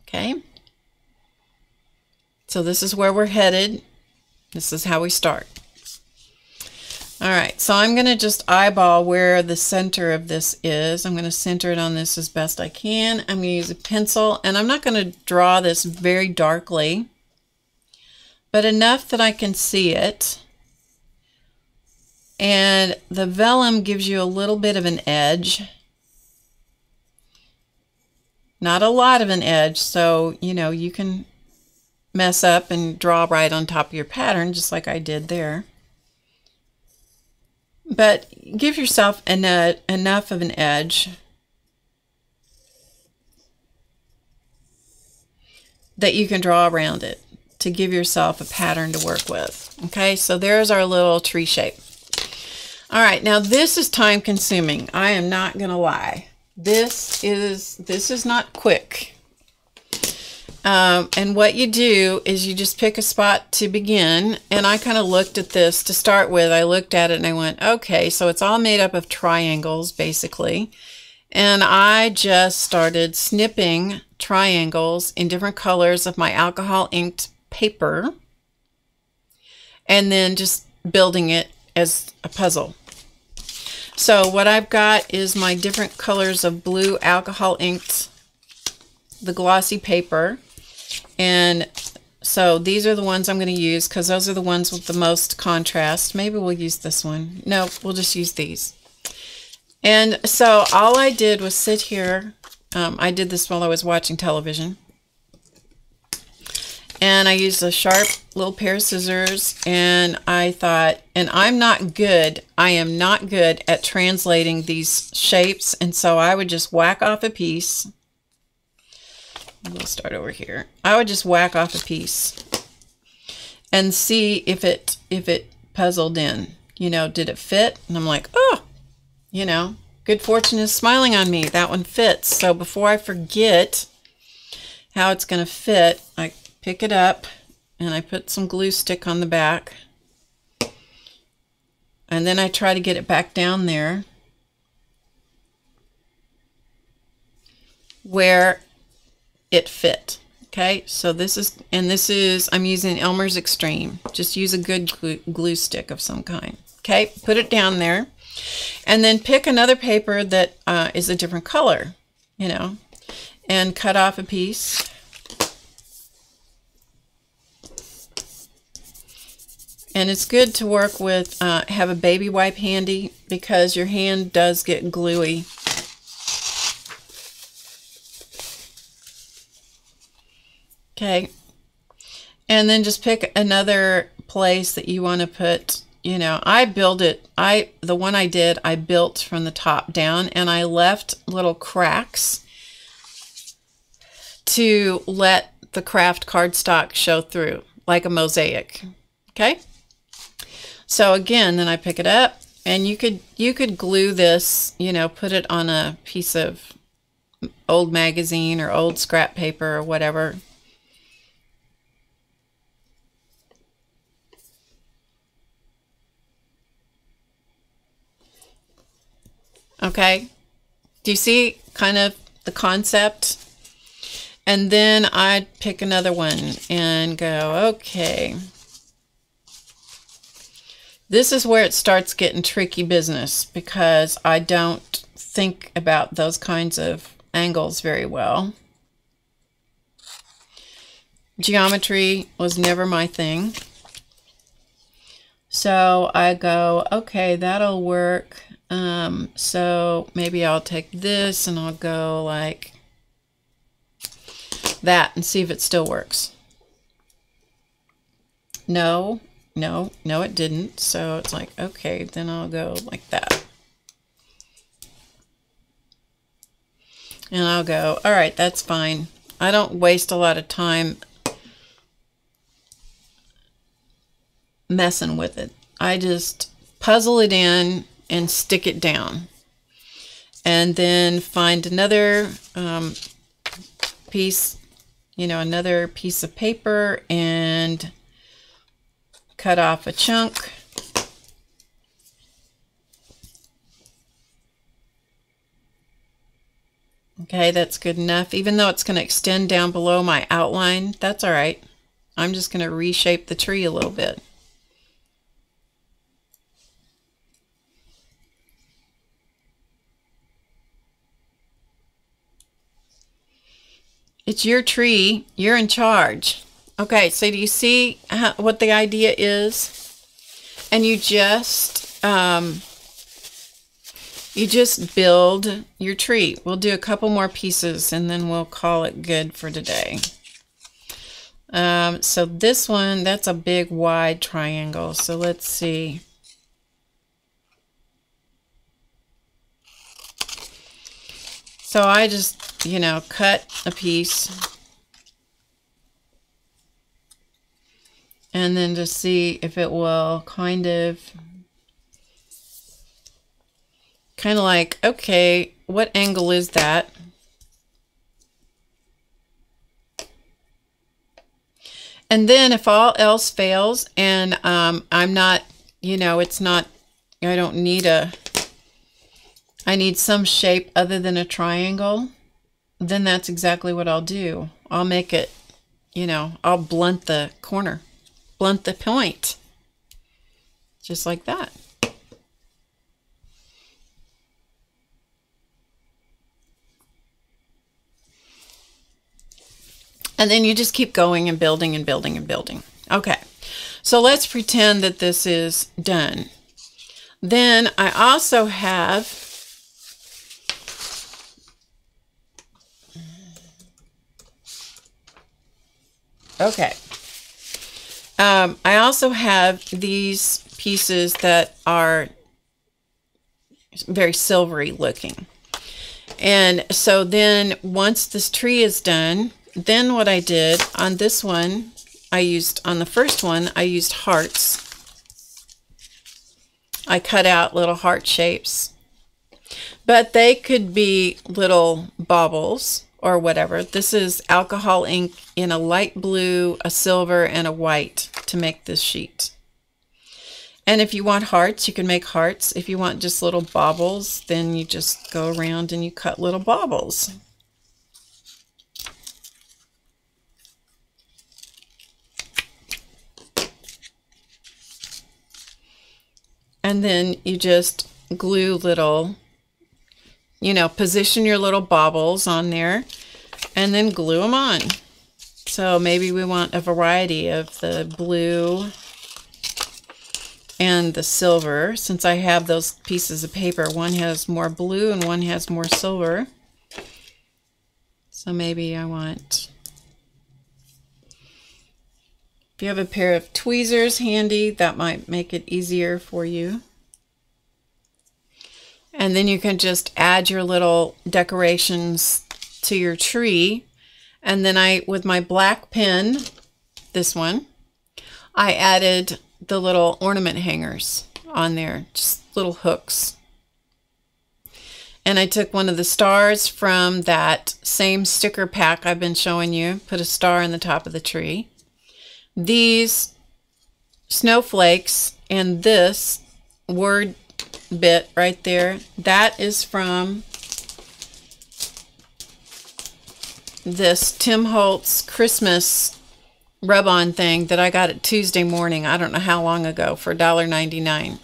[SPEAKER 1] Okay. So this is where we're headed. This is how we start. All right, so I'm going to just eyeball where the center of this is. I'm going to center it on this as best I can. I'm going to use a pencil, and I'm not going to draw this very darkly, but enough that I can see it. And the vellum gives you a little bit of an edge. Not a lot of an edge, so, you know, you can mess up and draw right on top of your pattern, just like I did there. But give yourself enough of an edge that you can draw around it to give yourself a pattern to work with. Okay, so there's our little tree shape. All right, now this is time consuming. I am not going to lie. This is not quick. And what you do is you just pick a spot to begin. And I kind of looked at this to start with. I looked at it and I went, okay, so it's all made up of triangles basically. And I just started snipping triangles in different colors of my alcohol inked paper. And then just building it as a puzzle. So what I've got is my different colors of blue alcohol inked, the glossy paper. And so these are the ones I'm going to use because those are the ones with the most contrast. Maybe we'll use this one. No, we'll just use these. And so all I did was sit here. I did this while I was watching television. And I used a sharp little pair of scissors, and I thought, and I am not good at translating these shapes, and so I would just whack off a piece. We'll start over here. I would just whack off a piece and see if it puzzled in. You know, did it fit? And I'm like, oh, you know, good fortune is smiling on me. That one fits. So before I forget how it's going to fit, I pick it up and I put some glue stick on the back, and then I try to get it back down there where it fit. Okay, so this is, I'm using Elmer's Extreme. Just use a good glue stick of some kind. Okay, put it down there, and then pick another paper that is a different color, you know, and cut off a piece. And it's good to work with, have a baby wipe handy, because your hand does get gluey. Okay. And then just pick another place that you want to put, you know, the one I did, I built from the top down, and I left little cracks to let the craft cardstock show through, like a mosaic. Okay. So again, then I pick it up, and you could glue this, you know, put it on a piece of old magazine or old scrap paper or whatever. Okay, do you see kind of the concept? And then I'd pick another one and go, okay, this is where it starts getting tricky business, because I don't think about those kinds of angles very well. Geometry was never my thing. So I go, okay, that'll work. So maybe I'll take this and I'll go like that and see if it still works. No, it didn't. So it's like, okay, then I'll go like that. And I'll go, all right, that's fine. I don't waste a lot of time messing with it. I just puzzle it in and stick it down, and then find another piece, you know, another piece of paper, and cut off a chunk. Okay, that's good enough. Even though it's going to extend down below my outline, that's all right. I'm just going to reshape the tree a little bit. It's your tree. You're in charge. Okay, so do you see what the idea is? And you just build your tree. We'll do a couple more pieces and then we'll call it good for today. So this one, that's a big wide triangle. So let's see. So I just, you know, cut a piece and then just see if it will kind of like, okay, what angle is that? And then if all else fails and I'm not, you know, it's not, I don't need I need some shape other than a triangle, then that's exactly what I'll do. I'll make it, you know, I'll blunt the corner, blunt the point, just like that. And then you just keep going and building and building and building. Okay, so let's pretend that this is done. Then I also have Okay. I also have these pieces that are very silvery looking. And so then once this tree is done, then what I did on this one, on the first one, I used hearts. I cut out little heart shapes, but they could be little baubles or whatever. This is alcohol ink in a light blue, a silver, and a white to make this sheet. And if you want hearts, you can make hearts. If you want just little baubles, then you just go around and you cut little baubles. And then you just glue little, position your little baubles on there and then glue them on. So maybe we want a variety of the blue and the silver. Since I have those pieces of paper, one has more blue and one has more silver. So maybe I want, if you have a pair of tweezers handy, that might make it easier for you. And then you can just add your little decorations to your tree. And then with my black pen, this one, I added the little ornament hangers on there, just little hooks. And I took one of the stars from that same sticker pack I've been showing you, put a star in the top of the tree. These snowflakes and this word bit right there, that is from this Tim Holtz Christmas rub-on thing that I got at Tuesday morning, I don't know how long ago, for $1.99.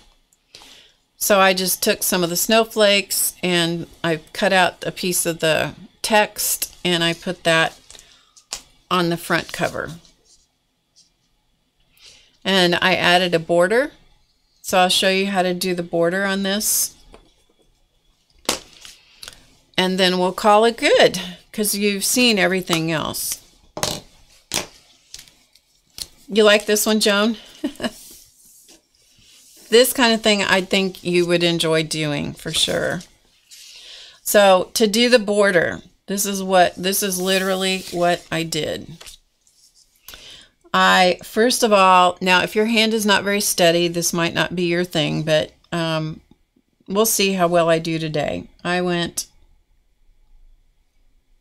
[SPEAKER 1] So I just took some of the snowflakes and I cut out a piece of the text and I put that on the front cover. And I added a border. So I'll show you how to do the border on this. And then we'll call it good, because you've seen everything else. You like this one, Joan? This kind of thing I think you would enjoy doing for sure. So to do the border, this is literally what I did. First of all, now if your hand is not very steady, this might not be your thing, but we'll see how well I do today. I went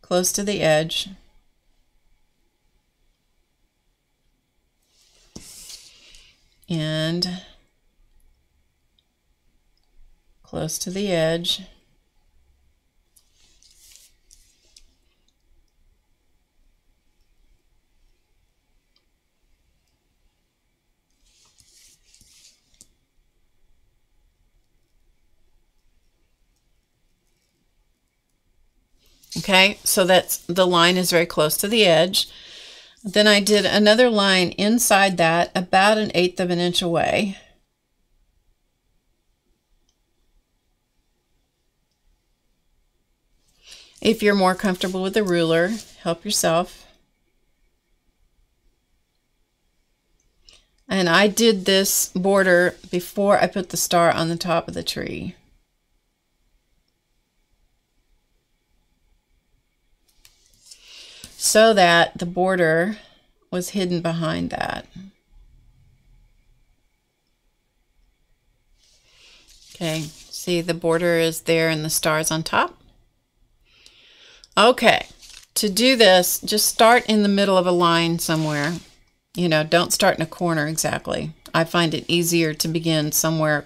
[SPEAKER 1] close to the edge. And close to the edge. Okay, so the line is very close to the edge. Then I did another line inside that, about 1/8 of an inch away. If you're more comfortable with the ruler, help yourself. And I did this border before I put the star on the top of the tree. So that the border was hidden behind that. Okay, see the border is there and the stars on top. Okay, to do this, just start in the middle of a line somewhere. Don't start in a corner exactly. I find it easier to begin somewhere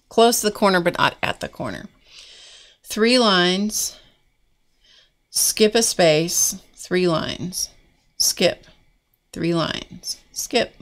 [SPEAKER 1] close to the corner, but not at the corner. 3 lines, skip a space, 3 lines, skip, 3 lines, skip.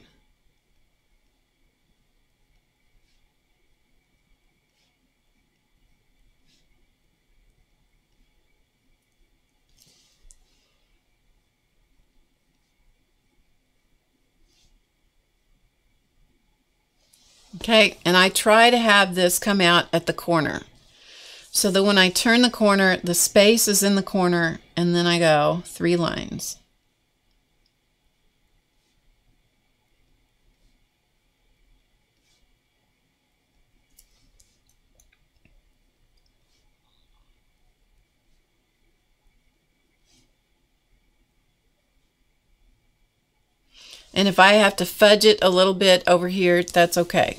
[SPEAKER 1] Okay, and I try to have this come out at the corner. So that when I turn the corner, the space is in the corner, and then I go 3 lines. And if I have to fudge it a little bit over here, that's okay.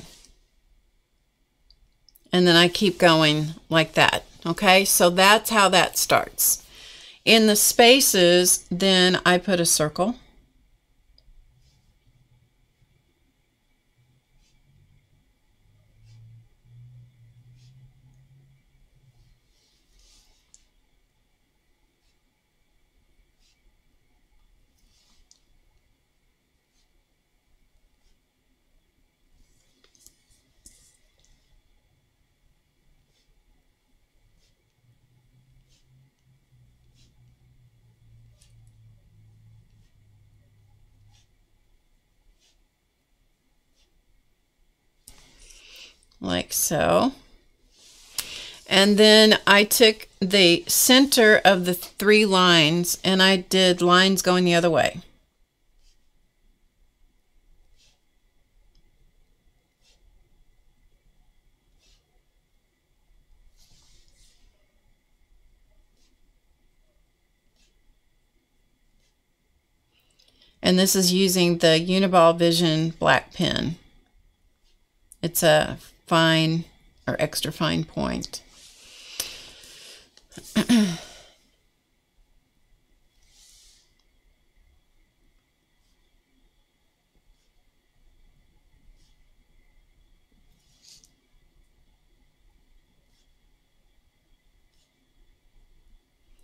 [SPEAKER 1] And then I keep going like that. Okay, so that's how that starts. In the spaces, then I put a circle. Like so. And then I took the center of the 3 lines and I did lines going the other way. And this is using the Uniball Vision black pen. It's a fine or extra fine point.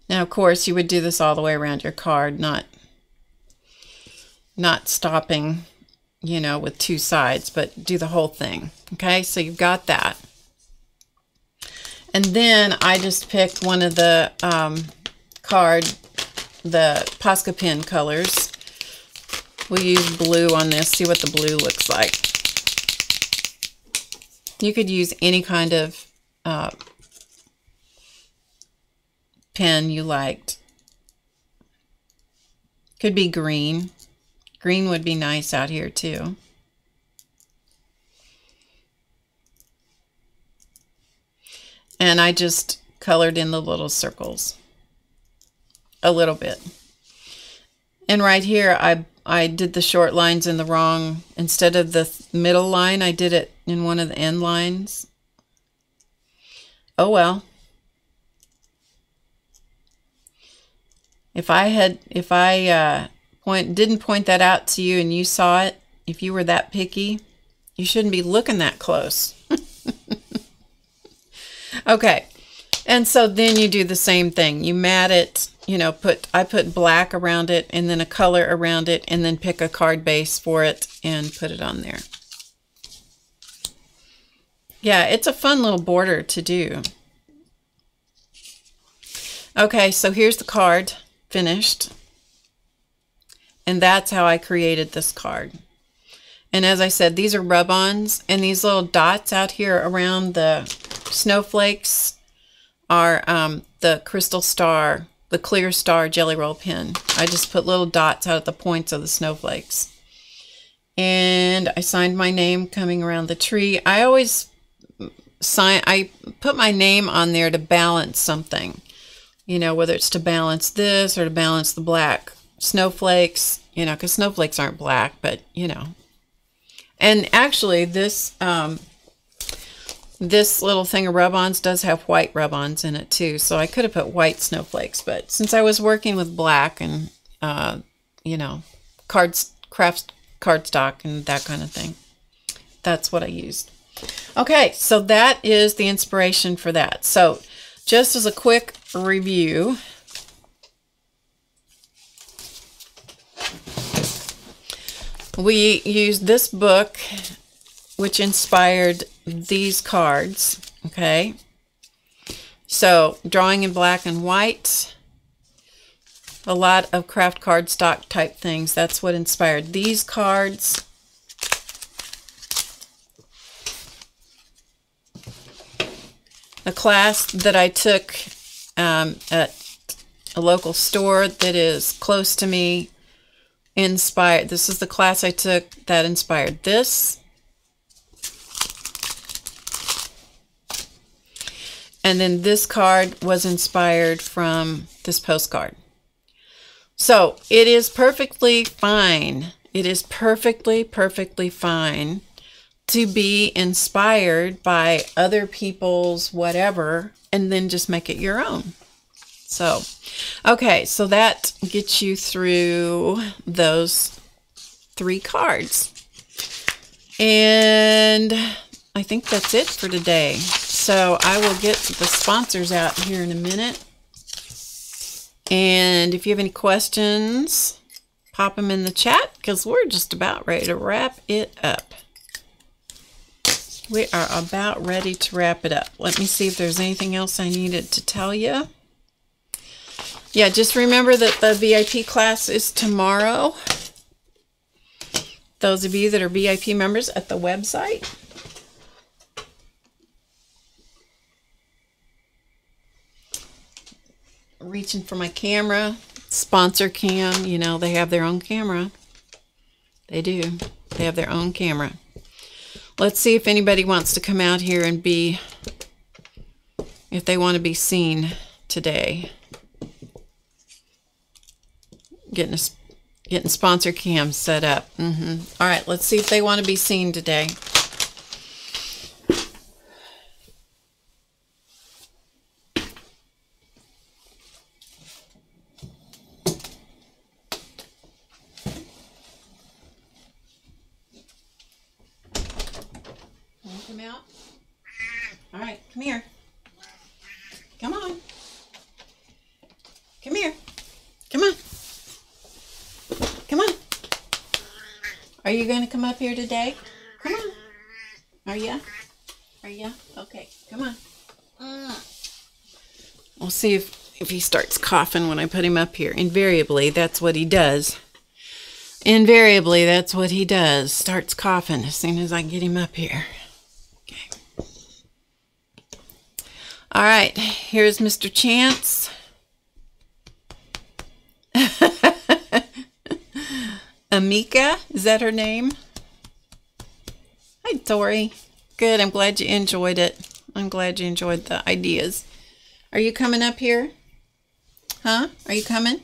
[SPEAKER 1] Now, of course, you would do this all the way around your card, not stopping, you know, with 2 sides, but do the whole thing. Okay, so you've got that. And then I just picked one of the the Posca pen colors. We'll use blue on this, see what the blue looks like. You could use any kind of pen you liked. Could be green. Green would be nice out here too. And I just colored in the little circles a little bit. And right here I did the short lines in the wrong, instead of the middle line, I did it in one of the end lines. Oh well. If I didn't point that out to you and you saw it, if you were that picky, you shouldn't be looking that close. Okay, and so then you do the same thing. You mat it, you know, I put black around it and then a color around it and then pick a card base for it and put it on there. Yeah, it's a fun little border to do. Okay, so here's the card finished. And that's how I created this card. And as I said, these are rub-ons, and these little dots out here around the snowflakes are the Crystal Star, the Clear Star Jelly Roll pen. I just put little dots out at the points of the snowflakes. And I signed my name coming around the tree. I always I put my name on there to balance something. You know, whether it's to balance this or to balance the black snowflakes, you know, because snowflakes aren't black, but, you know. And actually, this this little thing of rub-ons does have white rub-ons in it, too. So I could have put white snowflakes, but since I was working with black and, you know, craft cardstock and that kind of thing, that's what I used. Okay, so that is the inspiration for that. So just as a quick review, we used this book, which inspired these cards, okay? So drawing in black and white, a lot of craft cardstock type things. That's what inspired these cards. A class that I took at a local store that is close to me inspired. This is the class I took that inspired this. And then this card was inspired from this postcard. So it is perfectly fine It is perfectly, perfectly fine to be inspired by other people's whatever and then just make it your own. So, okay, so that gets you through those 3 cards. And I think that's it for today. So I will get the sponsors out here in a minute. And if you have any questions, pop them in the chat because we're just about ready to wrap it up. We are about ready to wrap it up. Let me see if there's anything else I needed to tell you. Yeah, just remember that the VIP class is tomorrow. Those of you that are VIP members at the website. Reaching for my camera. Sponsor cam, you know, they have their own camera. They do. They have their own camera. Let's see if anybody wants to come out here and be, if they want to be seen today. Getting sponsor cams set up. All right, let's see if they want to be seen today. Come out. All right, come here. Come on. Come here. Come on. Come on. Are you going to come up here today? Come on. Are ya? Are ya? Okay, come on. We'll see if he starts coughing when I put him up here. Invariably, that's what he does. Invariably, that's what he does. Starts coughing as soon as I get him up here. All right, here's Mr. Chance. Amika, is that her name? Hi, Tori. Good, I'm glad you enjoyed it. I'm glad you enjoyed the ideas. Are you coming up here? Huh? Are you coming?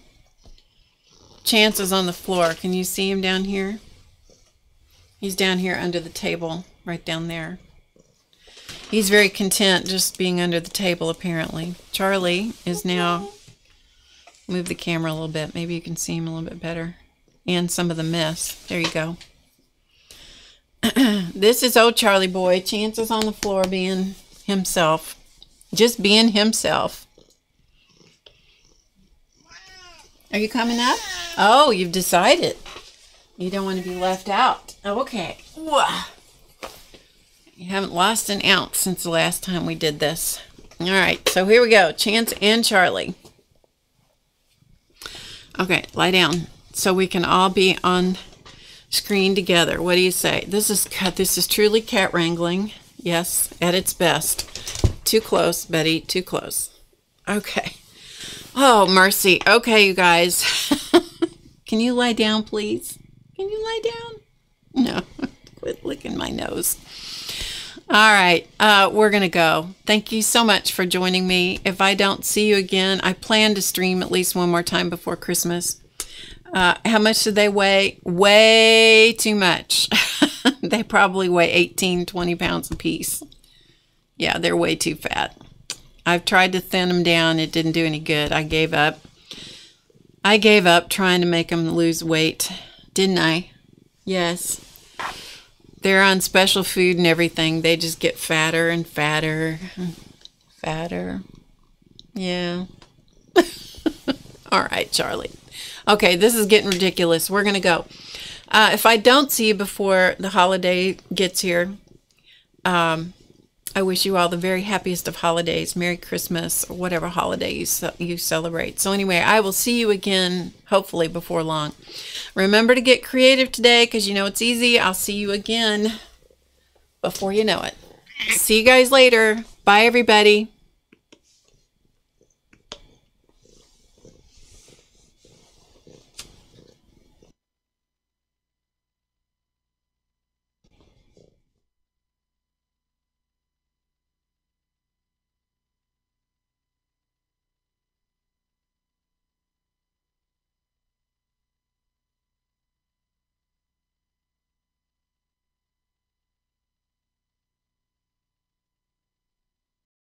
[SPEAKER 1] Chance is on the floor. Can you see him down here? He's down here under the table, right down there. He's very content just being under the table, apparently. Charlie is now... Move the camera a little bit. Maybe you can see him a little bit better. And some of the mess. There you go. This is old Charlie boy. Chance is on the floor being himself. Just being himself. Are you coming up? Oh, you've decided. You don't want to be left out. Okay. You haven't lost an ounce since the last time we did this. All right, so here we go. Chance and Charlie. Okay, lie down so we can all be on screen together. What do you say? This is truly cat wrangling. Yes, at its best. Too close, Betty, too close. Okay. Oh, mercy. Okay, you guys. Can you lie down, please? Can you lie down? No. Quit licking my nose. All right, we're going to go. Thank you so much for joining me. If I don't see you again, I plan to stream at least one more time before Christmas. How much do they weigh? Way too much. They probably weigh 18, 20 pounds a piece. Yeah, they're way too fat. I've tried to thin them down. It didn't do any good. I gave up. I gave up trying to make them lose weight. Didn't I? Yes. They're on special food and everything. They just get fatter and fatter. Fatter. Yeah. All right, Charlie. Okay, this is getting ridiculous. We're going to go. If I don't see you before the holiday gets here, I wish you all the very happiest of holidays. Merry Christmas, or whatever holiday you celebrate. So anyway, I will see you again, hopefully before long. Remember to get creative today, because you know it's easy. I'll see you again before you know it. See you guys later. Bye, everybody.